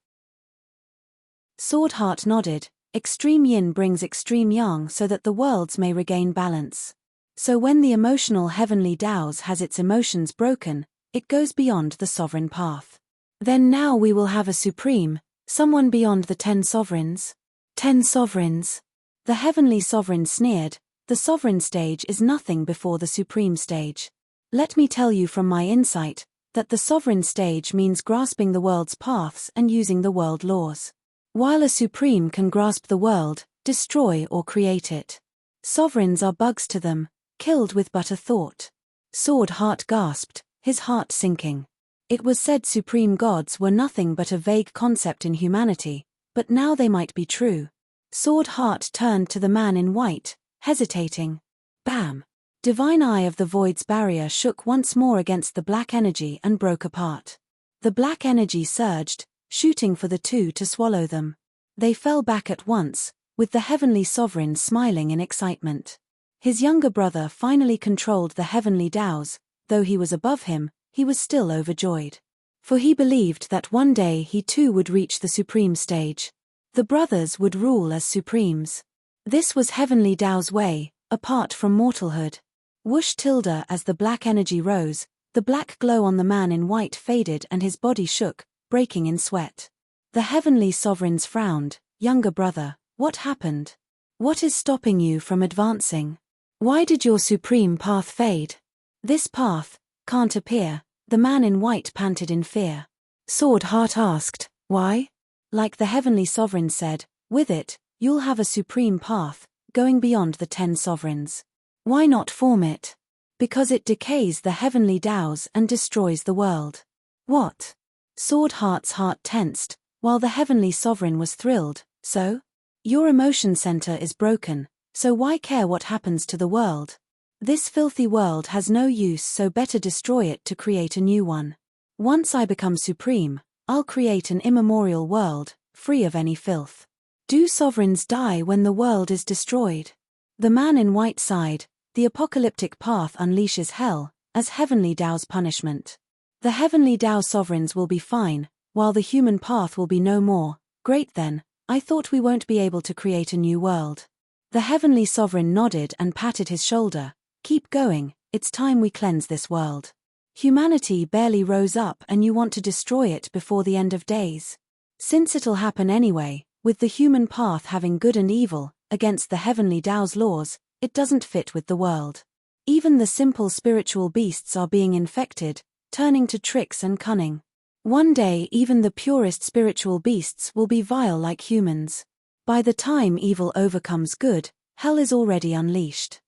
Sword Heart nodded. Extreme yin brings extreme yang so that the worlds may regain balance. So when the emotional heavenly Taos has its emotions broken, it goes beyond the sovereign path. Then now we will have a supreme, someone beyond the 10 sovereigns. 10 sovereigns. The heavenly sovereign sneered, the sovereign stage is nothing before the supreme stage. Let me tell you from my insight, that the sovereign stage means grasping the world's paths and using the world laws. While a supreme can grasp the world, destroy or create it. Sovereigns are bugs to them, killed with but a thought. Sword Heart gasped, his heart sinking. It was said supreme gods were nothing but a vague concept in humanity, but now they might be true. Sword Heart turned to the man in white, hesitating. Bam! Divine Eye of the Void's barrier shook once more against the black energy and broke apart. The black energy surged, shooting for the two to swallow them. They fell back at once, with the heavenly sovereign smiling in excitement. His younger brother finally controlled the heavenly Taos. Though he was above him, he was still overjoyed. For he believed that one day he too would reach the supreme stage. The brothers would rule as supremes. This was heavenly Tao's way, apart from mortalhood. Whoosh tilde as the black energy rose, the black glow on the man in white faded and his body shook, breaking in sweat. The heavenly sovereigns frowned. Younger brother, what happened? What is stopping you from advancing? Why did your supreme path fade? This path can't appear, the man in white panted in fear. Sword Heart asked, why? Like the heavenly sovereign said, with it, you'll have a supreme path, going beyond the 10 sovereigns. Why not form it? Because it decays the heavenly Taos and destroys the world. What? Sword Heart's heart tensed, while the heavenly sovereign was thrilled. So? Your emotion center is broken, so why care what happens to the world? This filthy world has no use, so better destroy it to create a new one. Once I become supreme, I'll create an immemorial world, free of any filth. Do sovereigns die when the world is destroyed? The man in white sighed. The apocalyptic path unleashes hell, as heavenly Tao's punishment. The heavenly Tao sovereigns will be fine, while the human path will be no more. Great then, I thought we won't be able to create a new world. The heavenly sovereign nodded and patted his shoulder. Keep going, it's time we cleanse this world. Humanity barely rose up and you want to destroy it before the end of days. Since it'll happen anyway, with the human path having good and evil, against the heavenly Tao's laws, it doesn't fit with the world. Even the simple spiritual beasts are being infected, turning to tricks and cunning. One day even the purest spiritual beasts will be vile like humans. By the time evil overcomes good, hell is already unleashed.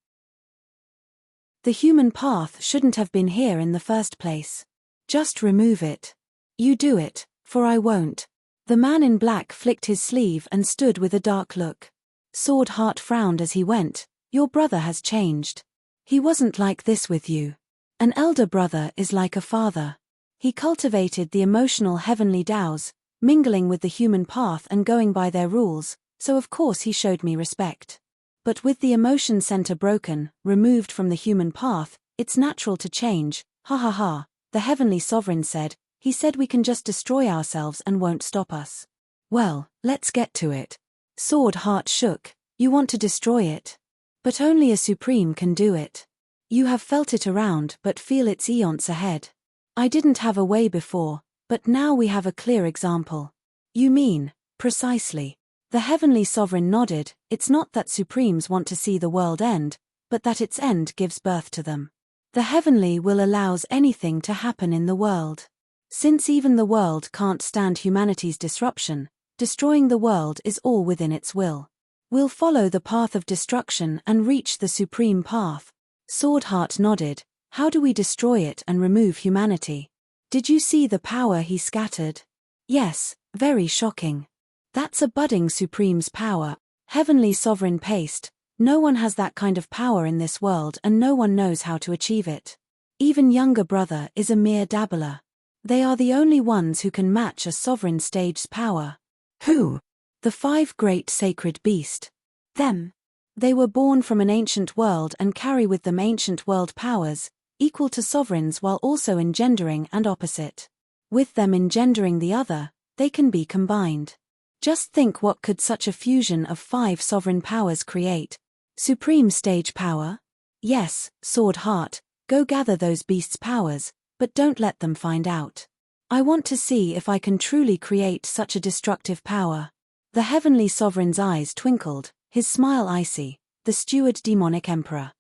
The human path shouldn't have been here in the first place. Just remove it. You do it, for I won't. The man in black flicked his sleeve and stood with a dark look. Sword Heart frowned as he went. Your brother has changed. He wasn't like this with you. An elder brother is like a father. He cultivated the emotional heavenly Taos, mingling with the human path and going by their rules, so of course he showed me respect. But with the emotion center broken, removed from the human path, it's natural to change. Ha ha ha, the heavenly sovereign said. He said we can just destroy ourselves and won't stop us. Well, let's get to it. Sword Heart shook. You want to destroy it? But only a supreme can do it. You have felt it around but feel its eons ahead. I didn't have a way before, but now we have a clear example. You mean, precisely. The heavenly sovereign nodded. It's not that supremes want to see the world end, but that its end gives birth to them. The heavenly will allows anything to happen in the world. Since even the world can't stand humanity's disruption, destroying the world is all within its will. We'll follow the path of destruction and reach the supreme path. Sword Heart nodded. How do we destroy it and remove humanity? Did you see the power he scattered? Yes, very shocking. That's a budding supreme's power. Heavenly Sovereign paced, "No one has that kind of power in this world and no one knows how to achieve it. Even younger brother is a mere dabbler. They are the only ones who can match a sovereign stage's power." Who? "The 5 great sacred beasts. Them. They were born from an ancient world and carry with them ancient world powers, equal to sovereigns while also engendering and opposite. With them engendering the other, they can be combined. Just think what could such a fusion of 5 sovereign powers create? Supreme stage power? Yes, Sword Heart, go gather those beasts' powers, but don't let them find out. I want to see if I can truly create such a destructive power." The Heavenly Sovereign's eyes twinkled, his smile icy, the steward demonic emperor.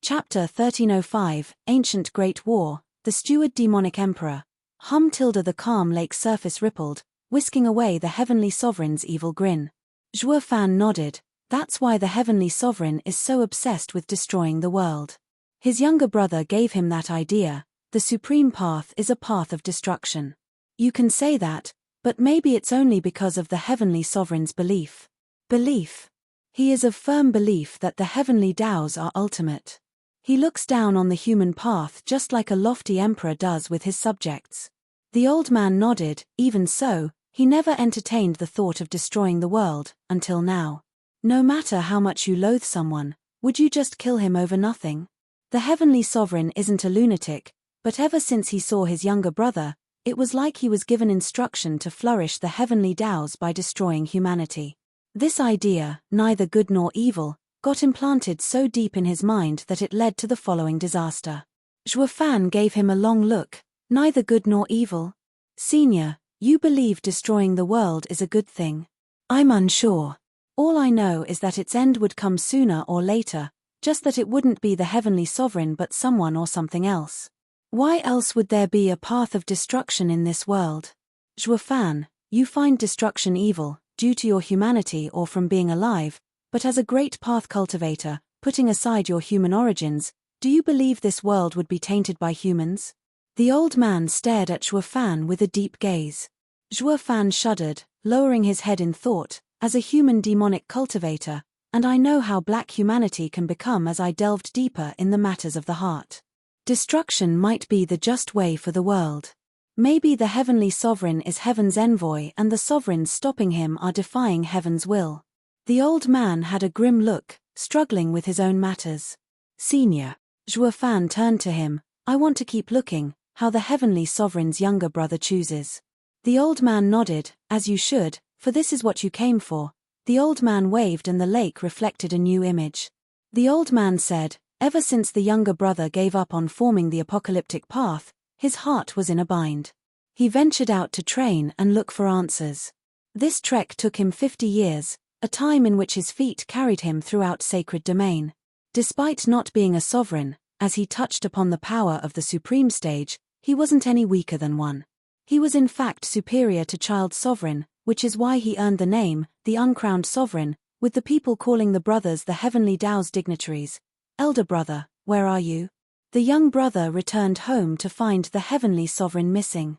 Chapter 1305, Ancient Great War, the steward demonic emperor. The calm lake surface rippled, whisking away the Heavenly Sovereign's evil grin. Zhuo Fan nodded. That's why the Heavenly Sovereign is so obsessed with destroying the world. His younger brother gave him that idea. The supreme path is a path of destruction. You can say that, but maybe it's only because of the Heavenly Sovereign's belief. Belief. He is of firm belief that the heavenly Taos are ultimate. He looks down on the human path just like a lofty emperor does with his subjects. The old man nodded. Even so, he never entertained the thought of destroying the world, until now. No matter how much you loathe someone, would you just kill him over nothing? The Heavenly Sovereign isn't a lunatic, but ever since he saw his younger brother, it was like he was given instruction to flourish the heavenly Taos by destroying humanity. This idea, neither good nor evil, got implanted so deep in his mind that it led to the following disaster. Zhuo Fan gave him a long look. "Neither good nor evil? Senior, you believe destroying the world is a good thing?" "I'm unsure. All I know is that its end would come sooner or later, just that it wouldn't be the Heavenly Sovereign but someone or something else. Why else would there be a path of destruction in this world? Zhuo Fan, you find destruction evil, due to your humanity or from being alive, but as a great path cultivator, putting aside your human origins, do you believe this world would be tainted by humans?" The old man stared at Zhuo Fan with a deep gaze. Zhuo Fan shuddered, lowering his head in thought. "As a human demonic cultivator, and I know how black humanity can become as I delved deeper in the matters of the heart. Destruction might be the just way for the world. Maybe the Heavenly Sovereign is heaven's envoy and the sovereigns stopping him are defying heaven's will." The old man had a grim look, struggling with his own matters. "Senior." Zhuo Fan turned to him. "I want to keep looking, how the Heavenly Sovereign's younger brother chooses." The old man nodded, "As you should, for this is what you came for." The old man waved and the lake reflected a new image. The old man said, "Ever since the younger brother gave up on forming the apocalyptic path, his heart was in a bind. He ventured out to train and look for answers. This trek took him 50 years, a time in which his feet carried him throughout sacred domain. Despite not being a sovereign, as he touched upon the power of the supreme stage, he wasn't any weaker than one. He was in fact superior to child sovereign, which is why he earned the name, the uncrowned sovereign, with the people calling the brothers the heavenly Taos dignitaries. "Elder brother, where are you?" The young brother returned home to find the Heavenly Sovereign missing.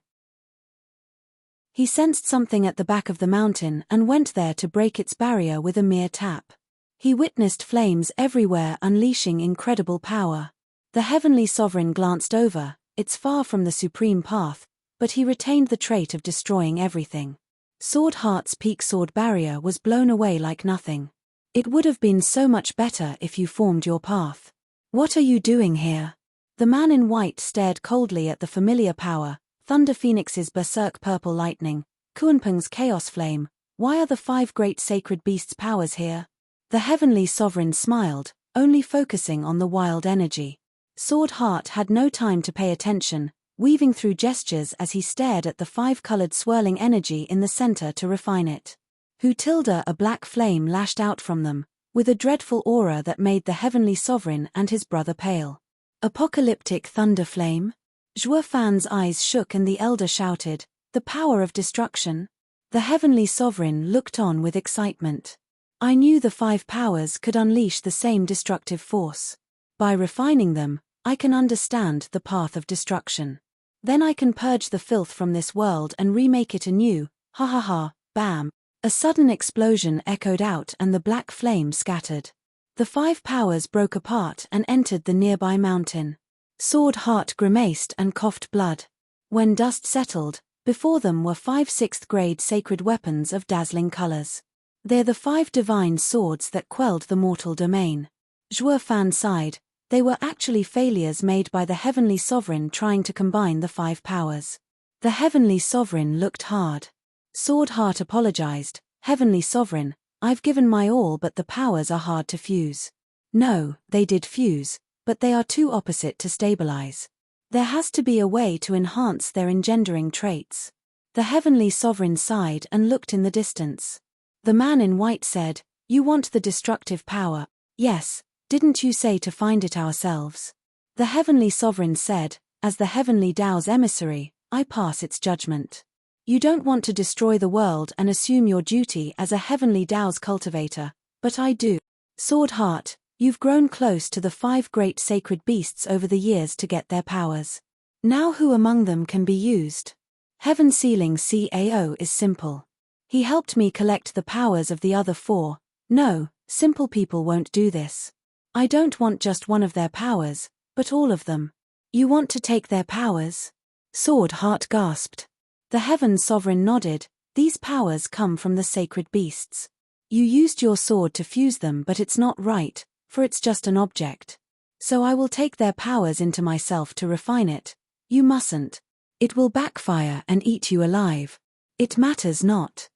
He sensed something at the back of the mountain and went there to break its barrier with a mere tap. He witnessed flames everywhere unleashing incredible power. The Heavenly Sovereign glanced over. It's far from the supreme path, but he retained the trait of destroying everything. Sword Heart's peak sword barrier was blown away like nothing. "It would have been so much better if you formed your path. What are you doing here?" The man in white stared coldly at the familiar power, Thunder Phoenix's berserk purple lightning, Kuanpeng's chaos flame. "Why are the 5 great sacred beasts' powers here?" The Heavenly Sovereign smiled, only focusing on the wild energy. Sword Heart had no time to pay attention, weaving through gestures as he stared at the 5-colored swirling energy in the center to refine it. A black flame lashed out from them, with a dreadful aura that made the Heavenly Sovereign and his brother pale. "Apocalyptic thunder flame?" Zhuo Fan's eyes shook and the elder shouted, "The power of destruction?" The Heavenly Sovereign looked on with excitement. "I knew the 5 powers could unleash the same destructive force. By refining them, I can understand the path of destruction. Then I can purge the filth from this world and remake it anew." "Ha ha ha," Bam! A sudden explosion echoed out and the black flame scattered. The 5 powers broke apart and entered the nearby mountain. Sword Heart grimaced and coughed blood. When dust settled, before them were 5 6th-grade sacred weapons of dazzling colors. They're the 5 divine swords that quelled the mortal domain. Zhuo Fan sighed. They were actually failures made by the Heavenly Sovereign trying to combine the 5 powers. The Heavenly Sovereign looked hard. Sword Heart apologized. Heavenly Sovereign, I've given my all, but the powers are hard to fuse. No, they did fuse, but they are too opposite to stabilize. There has to be a way to enhance their engendering traits. The Heavenly Sovereign sighed and looked in the distance. The man in white said, You want the destructive power? Yes, didn't you say to find it ourselves? The Heavenly Sovereign said, As the Heavenly Tao's emissary, I pass its judgment. You don't want to destroy the world and assume your duty as a Heavenly Tao's cultivator, but I do. Sword Heart, you've grown close to the 5 great sacred beasts over the years to get their powers. Now who among them can be used? Heaven Sealing CAO is simple. He helped me collect the powers of the other 4. No, simple people won't do this. I don't want just one of their powers, but all of them. You want to take their powers? Sword Heart gasped. The Heaven Sovereign nodded. These powers come from the sacred beasts. You used your sword to fuse them, but it's not right, for it's just an object. So I will take their powers into myself to refine it. You mustn't. It will backfire and eat you alive. It matters not.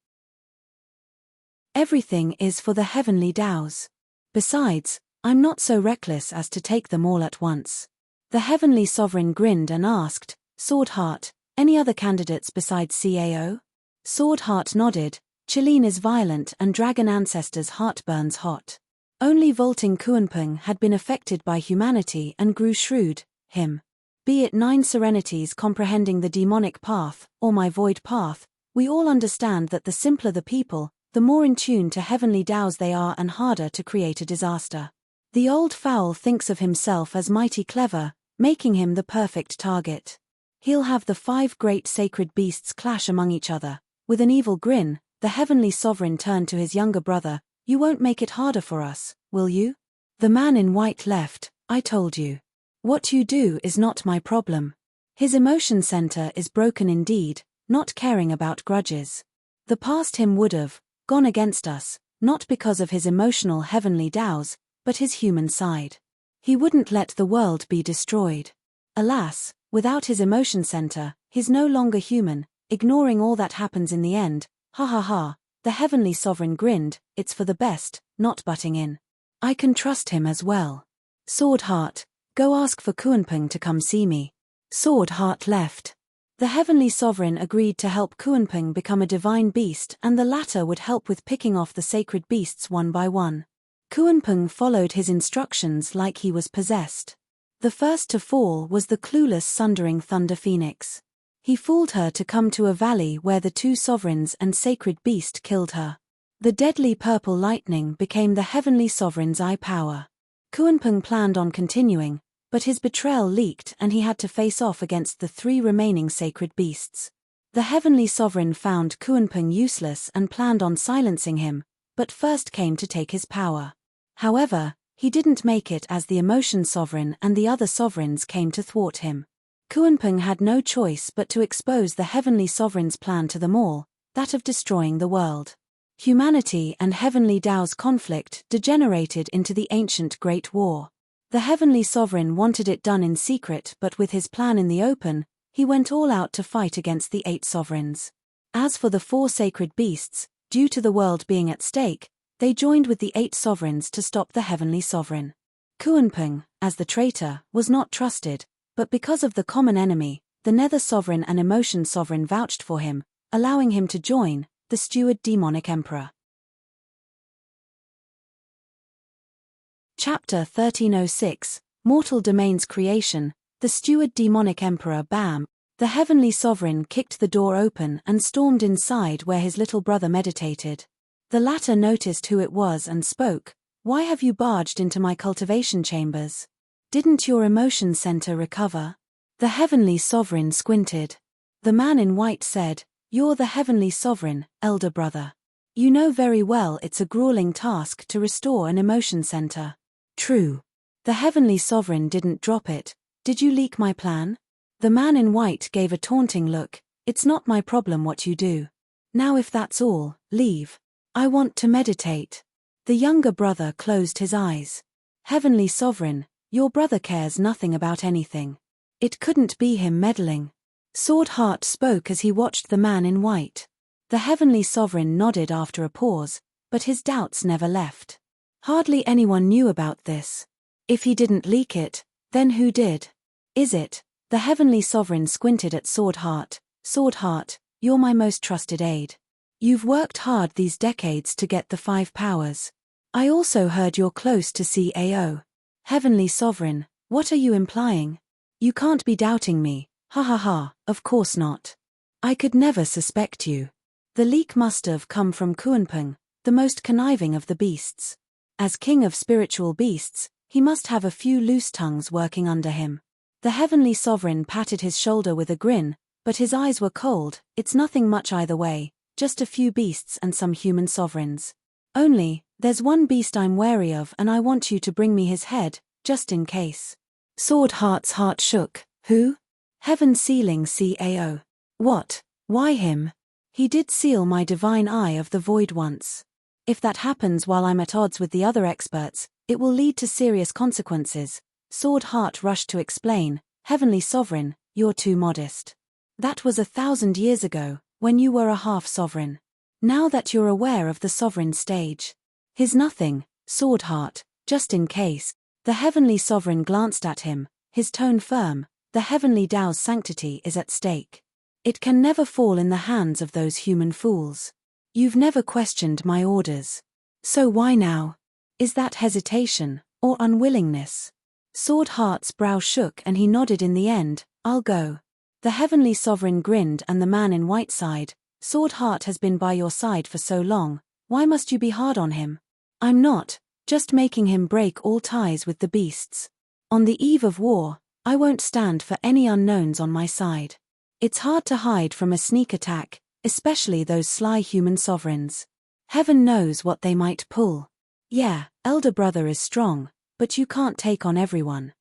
Everything is for the Heavenly Taos. Besides, I'm not so reckless as to take them all at once. The Heavenly Sovereign grinned and asked, Sword Heart, any other candidates besides CAO? Sword Heart nodded. Chileen is violent and dragon ancestor's heart burns hot. Only vaulting Kuanping had been affected by humanity and grew shrewd, him. Be it 9 serenities comprehending the demonic path, or my void path, we all understand that the simpler the people, the more in tune to Heavenly Taos they are and harder to create a disaster. The old fowl thinks of himself as mighty clever, making him the perfect target. He'll have the 5 great sacred beasts clash among each other. With an evil grin, the Heavenly Sovereign turned to his younger brother. You won't make it harder for us, will you? The man in white left. I told you. What you do is not my problem. His emotion center is broken indeed, not caring about grudges. The past him would've gone against us, not because of his emotional Heavenly Taos, but his human side. He wouldn't let the world be destroyed. Alas, without his emotion center, he's no longer human, ignoring all that happens in the end. Ha ha ha, the Heavenly Sovereign grinned. It's for the best, not butting in. I can trust him as well. Sword Heart, go ask for Kuanping to come see me. Sword Heart left. The Heavenly Sovereign agreed to help Kuanping become a divine beast, and the latter would help with picking off the sacred beasts one by one. Kuanping followed his instructions like he was possessed. The first to fall was the clueless Sundering Thunder Phoenix. He fooled her to come to a valley where the 2 sovereigns and sacred beast killed her. The deadly purple lightning became the Heavenly Sovereign's eye power. Kuanping planned on continuing, but his betrayal leaked and he had to face off against the 3 remaining sacred beasts. The Heavenly Sovereign found Kuanping useless and planned on silencing him, but first came to take his power. However, he didn't make it as the Emotion Sovereign and the other sovereigns came to thwart him. Kuanping had no choice but to expose the Heavenly Sovereign's plan to them all, that of destroying the world. Humanity and Heavenly Tao's conflict degenerated into the ancient Great War. The Heavenly Sovereign wanted it done in secret, but with his plan in the open, he went all out to fight against the 8 sovereigns. As for the 4 sacred beasts, due to the world being at stake, they joined with the 8 sovereigns to stop the Heavenly Sovereign. Kuanping, as the traitor, was not trusted, but because of the common enemy, the Nether Sovereign and Emotion Sovereign vouched for him, allowing him to join the Steward Demonic Emperor. Chapter 1306, Mortal Domain's Creation, the Steward Demonic Emperor. Bam! The Heavenly Sovereign kicked the door open and stormed inside where his little brother meditated. The latter noticed who it was and spoke. Why have you barged into my cultivation chambers? Didn't your emotion center recover? The Heavenly Sovereign squinted. The man in white said, You're the heavenly sovereign, elder brother. You know very well it's a grueling task to restore an emotion center. True. The heavenly sovereign didn't drop it. Did you leak my plan? The man in white gave a taunting look. It's not my problem what you do. Now if that's all, leave. I want to meditate. The younger brother closed his eyes. Heavenly sovereign, your brother cares nothing about anything. It couldn't be him meddling. Sword Heart spoke as he watched the man in white. The heavenly sovereign nodded after a pause, but his doubts never left. Hardly anyone knew about this. If he didn't leak it, then who did? Is it? The heavenly sovereign squinted at Sword Heart. Sword Heart, you're my most trusted aide. You've worked hard these decades to get the 5 powers. I also heard you're close to CAO. Heavenly sovereign, what are you implying? You can't be doubting me. Ha ha ha, of course not. I could never suspect you. The leak must have come from Kuanping, the most conniving of the beasts. As king of spiritual beasts, he must have a few loose tongues working under him. The heavenly sovereign patted his shoulder with a grin, but his eyes were cold. It's nothing much either way, just a few beasts and some human sovereigns. Only, there's one beast I'm wary of and I want you to bring me his head, just in case. Sword Heart's heart shook. Who? Heaven sealing CAO. What? Why him? He did seal my divine eye of the void once. If that happens while I'm at odds with the other experts, it will lead to serious consequences. Sword Heart rushed to explain. Heavenly sovereign, you're too modest. That was 1,000 years ago, when you were a half-sovereign. Now that you're aware of the sovereign stage. Here's nothing, Sword Heart, just in case. The heavenly sovereign glanced at him, his tone firm. The heavenly Tao's sanctity is at stake. It can never fall in the hands of those human fools. You've never questioned my orders. So why now? Is that hesitation, or unwillingness? Sword Heart's brow shook and he nodded in the end. I'll go. The heavenly sovereign grinned and the man in white sighed. Sword Heart has been by your side for so long, why must you be hard on him? I'm not, just making him break all ties with the beasts. On the eve of war, I won't stand for any unknowns on my side. It's hard to hide from a sneak attack, especially those sly human sovereigns. Heaven knows what they might pull. Yeah, elder brother is strong, but you can't take on everyone.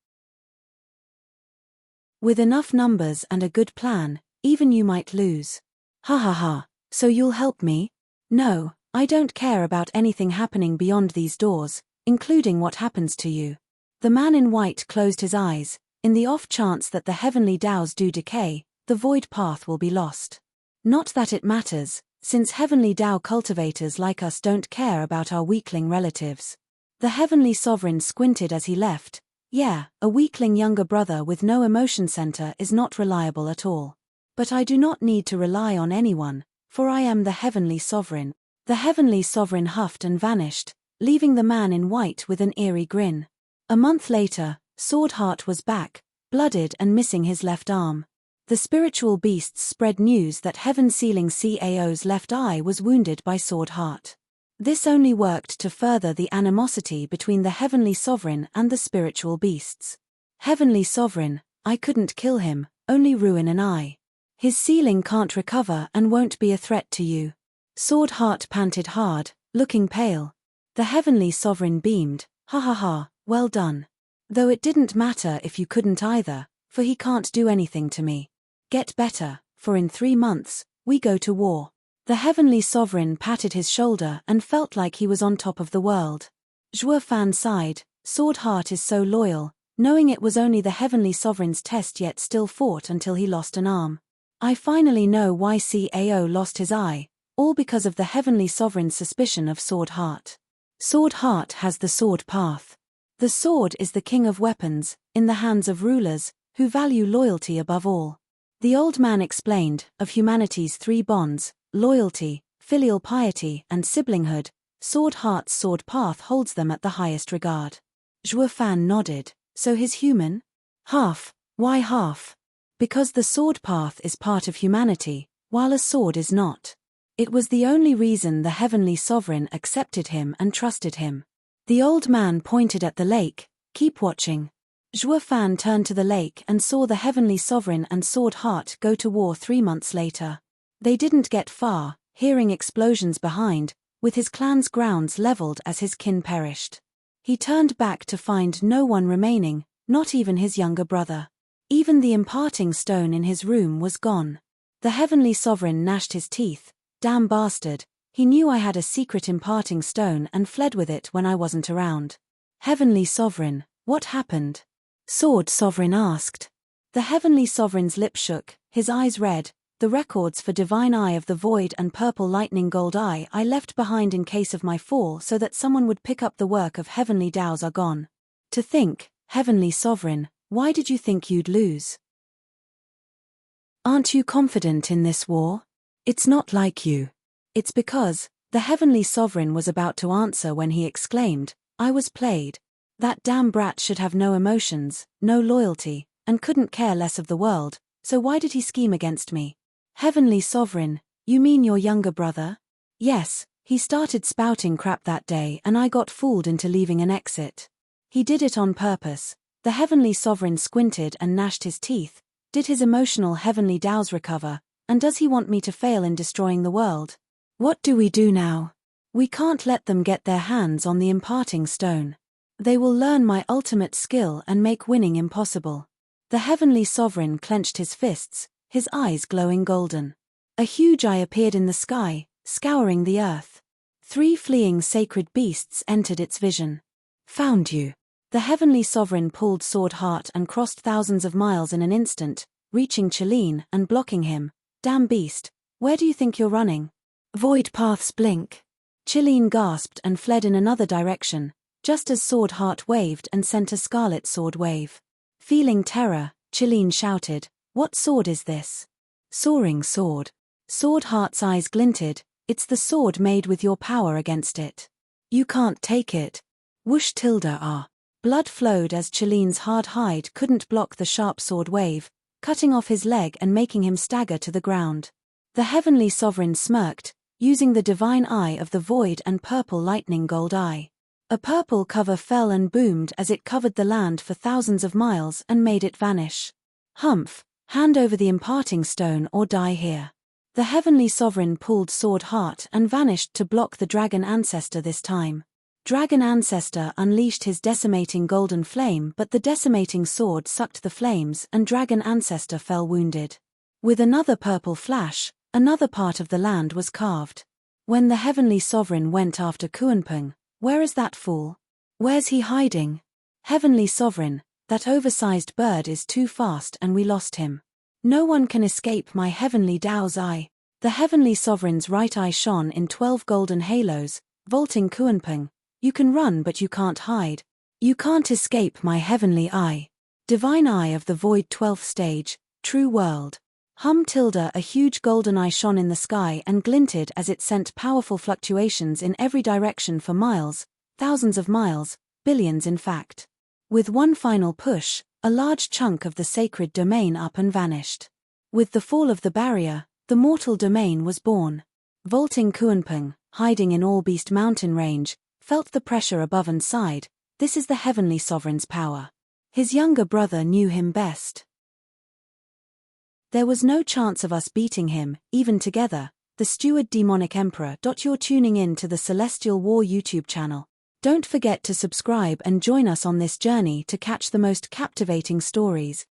With enough numbers and a good plan, even you might lose. Ha ha ha, so you'll help me? No, I don't care about anything happening beyond these doors, including what happens to you. The man in white closed his eyes. In the off chance that the heavenly Taos do decay, the void path will be lost. Not that it matters, since heavenly Tao cultivators like us don't care about our weakling relatives. The heavenly sovereign squinted as he left. Yeah, a weakling younger brother with no emotion center is not reliable at all. But I do not need to rely on anyone, for I am the heavenly sovereign. The heavenly sovereign huffed and vanished, leaving the man in white with an eerie grin. A month later, Sword Heart was back, blooded and missing his left arm. The spiritual beasts spread news that heaven sealing CAO's left eye was wounded by Sword Heart. This only worked to further the animosity between the heavenly sovereign and the spiritual beasts. Heavenly sovereign, I couldn't kill him, only ruin an eye. His sealing can't recover and won't be a threat to you. Sword Heart panted hard, looking pale. The heavenly sovereign beamed. Ha ha ha, well done. Though it didn't matter if you couldn't either, for he can't do anything to me. Get better, for in 3 months, we go to war. The heavenly sovereign patted his shoulder and felt like he was on top of the world. Zhuo Fan sighed. Sword Heart is so loyal, knowing it was only the heavenly sovereign's test yet still fought until he lost an arm. I finally know why CAO lost his eye, all because of the heavenly sovereign's suspicion of Sword Heart. Sword Heart has the sword path. The sword is the king of weapons, in the hands of rulers, who value loyalty above all. The old man explained, of humanity's 3 bonds, loyalty, filial piety and siblinghood, Sword Heart's sword path holds them at the highest regard. Zhuo Fan nodded. So he's human? Half. Why half? Because the sword path is part of humanity, while a sword is not. It was the only reason the heavenly sovereign accepted him and trusted him. The old man pointed at the lake. Keep watching. Zhuo Fan turned to the lake and saw the heavenly sovereign and Sword Heart go to war 3 months later. They didn't get far, hearing explosions behind, with his clan's grounds leveled as his kin perished. He turned back to find no one remaining, not even his younger brother. Even the imparting stone in his room was gone. The heavenly sovereign gnashed his teeth. Damn bastard, he knew I had a secret imparting stone and fled with it when I wasn't around. Heavenly sovereign, what happened? Sword sovereign asked. The heavenly sovereign's lip shook, his eyes red. The records for divine eye of the void and purple lightning gold eye I left behind in case of my fall so that someone would pick up the work of heavenly Taos are gone. To think, heavenly sovereign, why did you think you'd lose? Aren't you confident in this war? It's not like you. It's because, the heavenly sovereign was about to answer when he exclaimed, I was played. That damn brat should have no emotions, no loyalty, and couldn't care less of the world, so why did he scheme against me? Heavenly sovereign, you mean your younger brother? Yes, he started spouting crap that day and I got fooled into leaving an exit. He did it on purpose. The heavenly sovereign squinted and gnashed his teeth. Did his emotional heavenly Taos recover, and does he want me to fail in destroying the world? What do we do now? We can't let them get their hands on the imparting stone. They will learn my ultimate skill and make winning impossible. The heavenly sovereign clenched his fists, his eyes glowing golden. A huge eye appeared in the sky, scouring the earth. 3 fleeing sacred beasts entered its vision. Found you. The heavenly sovereign pulled sword heart and crossed thousands of miles in an instant, reaching Cheline and blocking him. Damn beast, where do you think you're running? Void paths blink. Cheline gasped and fled in another direction, just as sword heart waved and sent a scarlet sword wave. Feeling terror, Cheline shouted, what sword is this? Soaring sword. Sword heart's eyes glinted, it's the sword made with your power against it. You can't take it. Whoosh tilde ah. Blood flowed as Cheline's hard hide couldn't block the sharp sword wave, cutting off his leg and making him stagger to the ground. The heavenly sovereign smirked, using the divine eye of the void and purple lightning gold eye. A purple cover fell and boomed as it covered the land for thousands of miles and made it vanish. Humph, hand over the imparting stone or die here. The heavenly sovereign pulled sword heart and vanished to block the dragon ancestor this time. Dragon ancestor unleashed his decimating golden flame, but the decimating sword sucked the flames and dragon ancestor fell wounded. With another purple flash, another part of the land was carved. When the heavenly sovereign went after Kuanping, where is that fool? Where's he hiding? Heavenly sovereign, that oversized bird is too fast and we lost him. No one can escape my heavenly Tao's eye. The heavenly sovereign's right eye shone in 12 golden halos, vaulting Kuanping. You can run but you can't hide. You can't escape my heavenly eye. Divine eye of the void 12th stage, true world. A huge golden eye shone in the sky and glinted as it sent powerful fluctuations in every direction for miles, thousands of miles, billions in fact. With one final push, a large chunk of the sacred domain up and vanished. With the fall of the barrier, the mortal domain was born. Vaulting Kuanping, hiding in All Beast mountain range, felt the pressure above and side. This is the heavenly sovereign's power. His younger brother knew him best. There was no chance of us beating him, even together. The steward demonic emperor. You're tuning in to the Celestial War YouTube channel. Don't forget to subscribe and join us on this journey to catch the most captivating stories.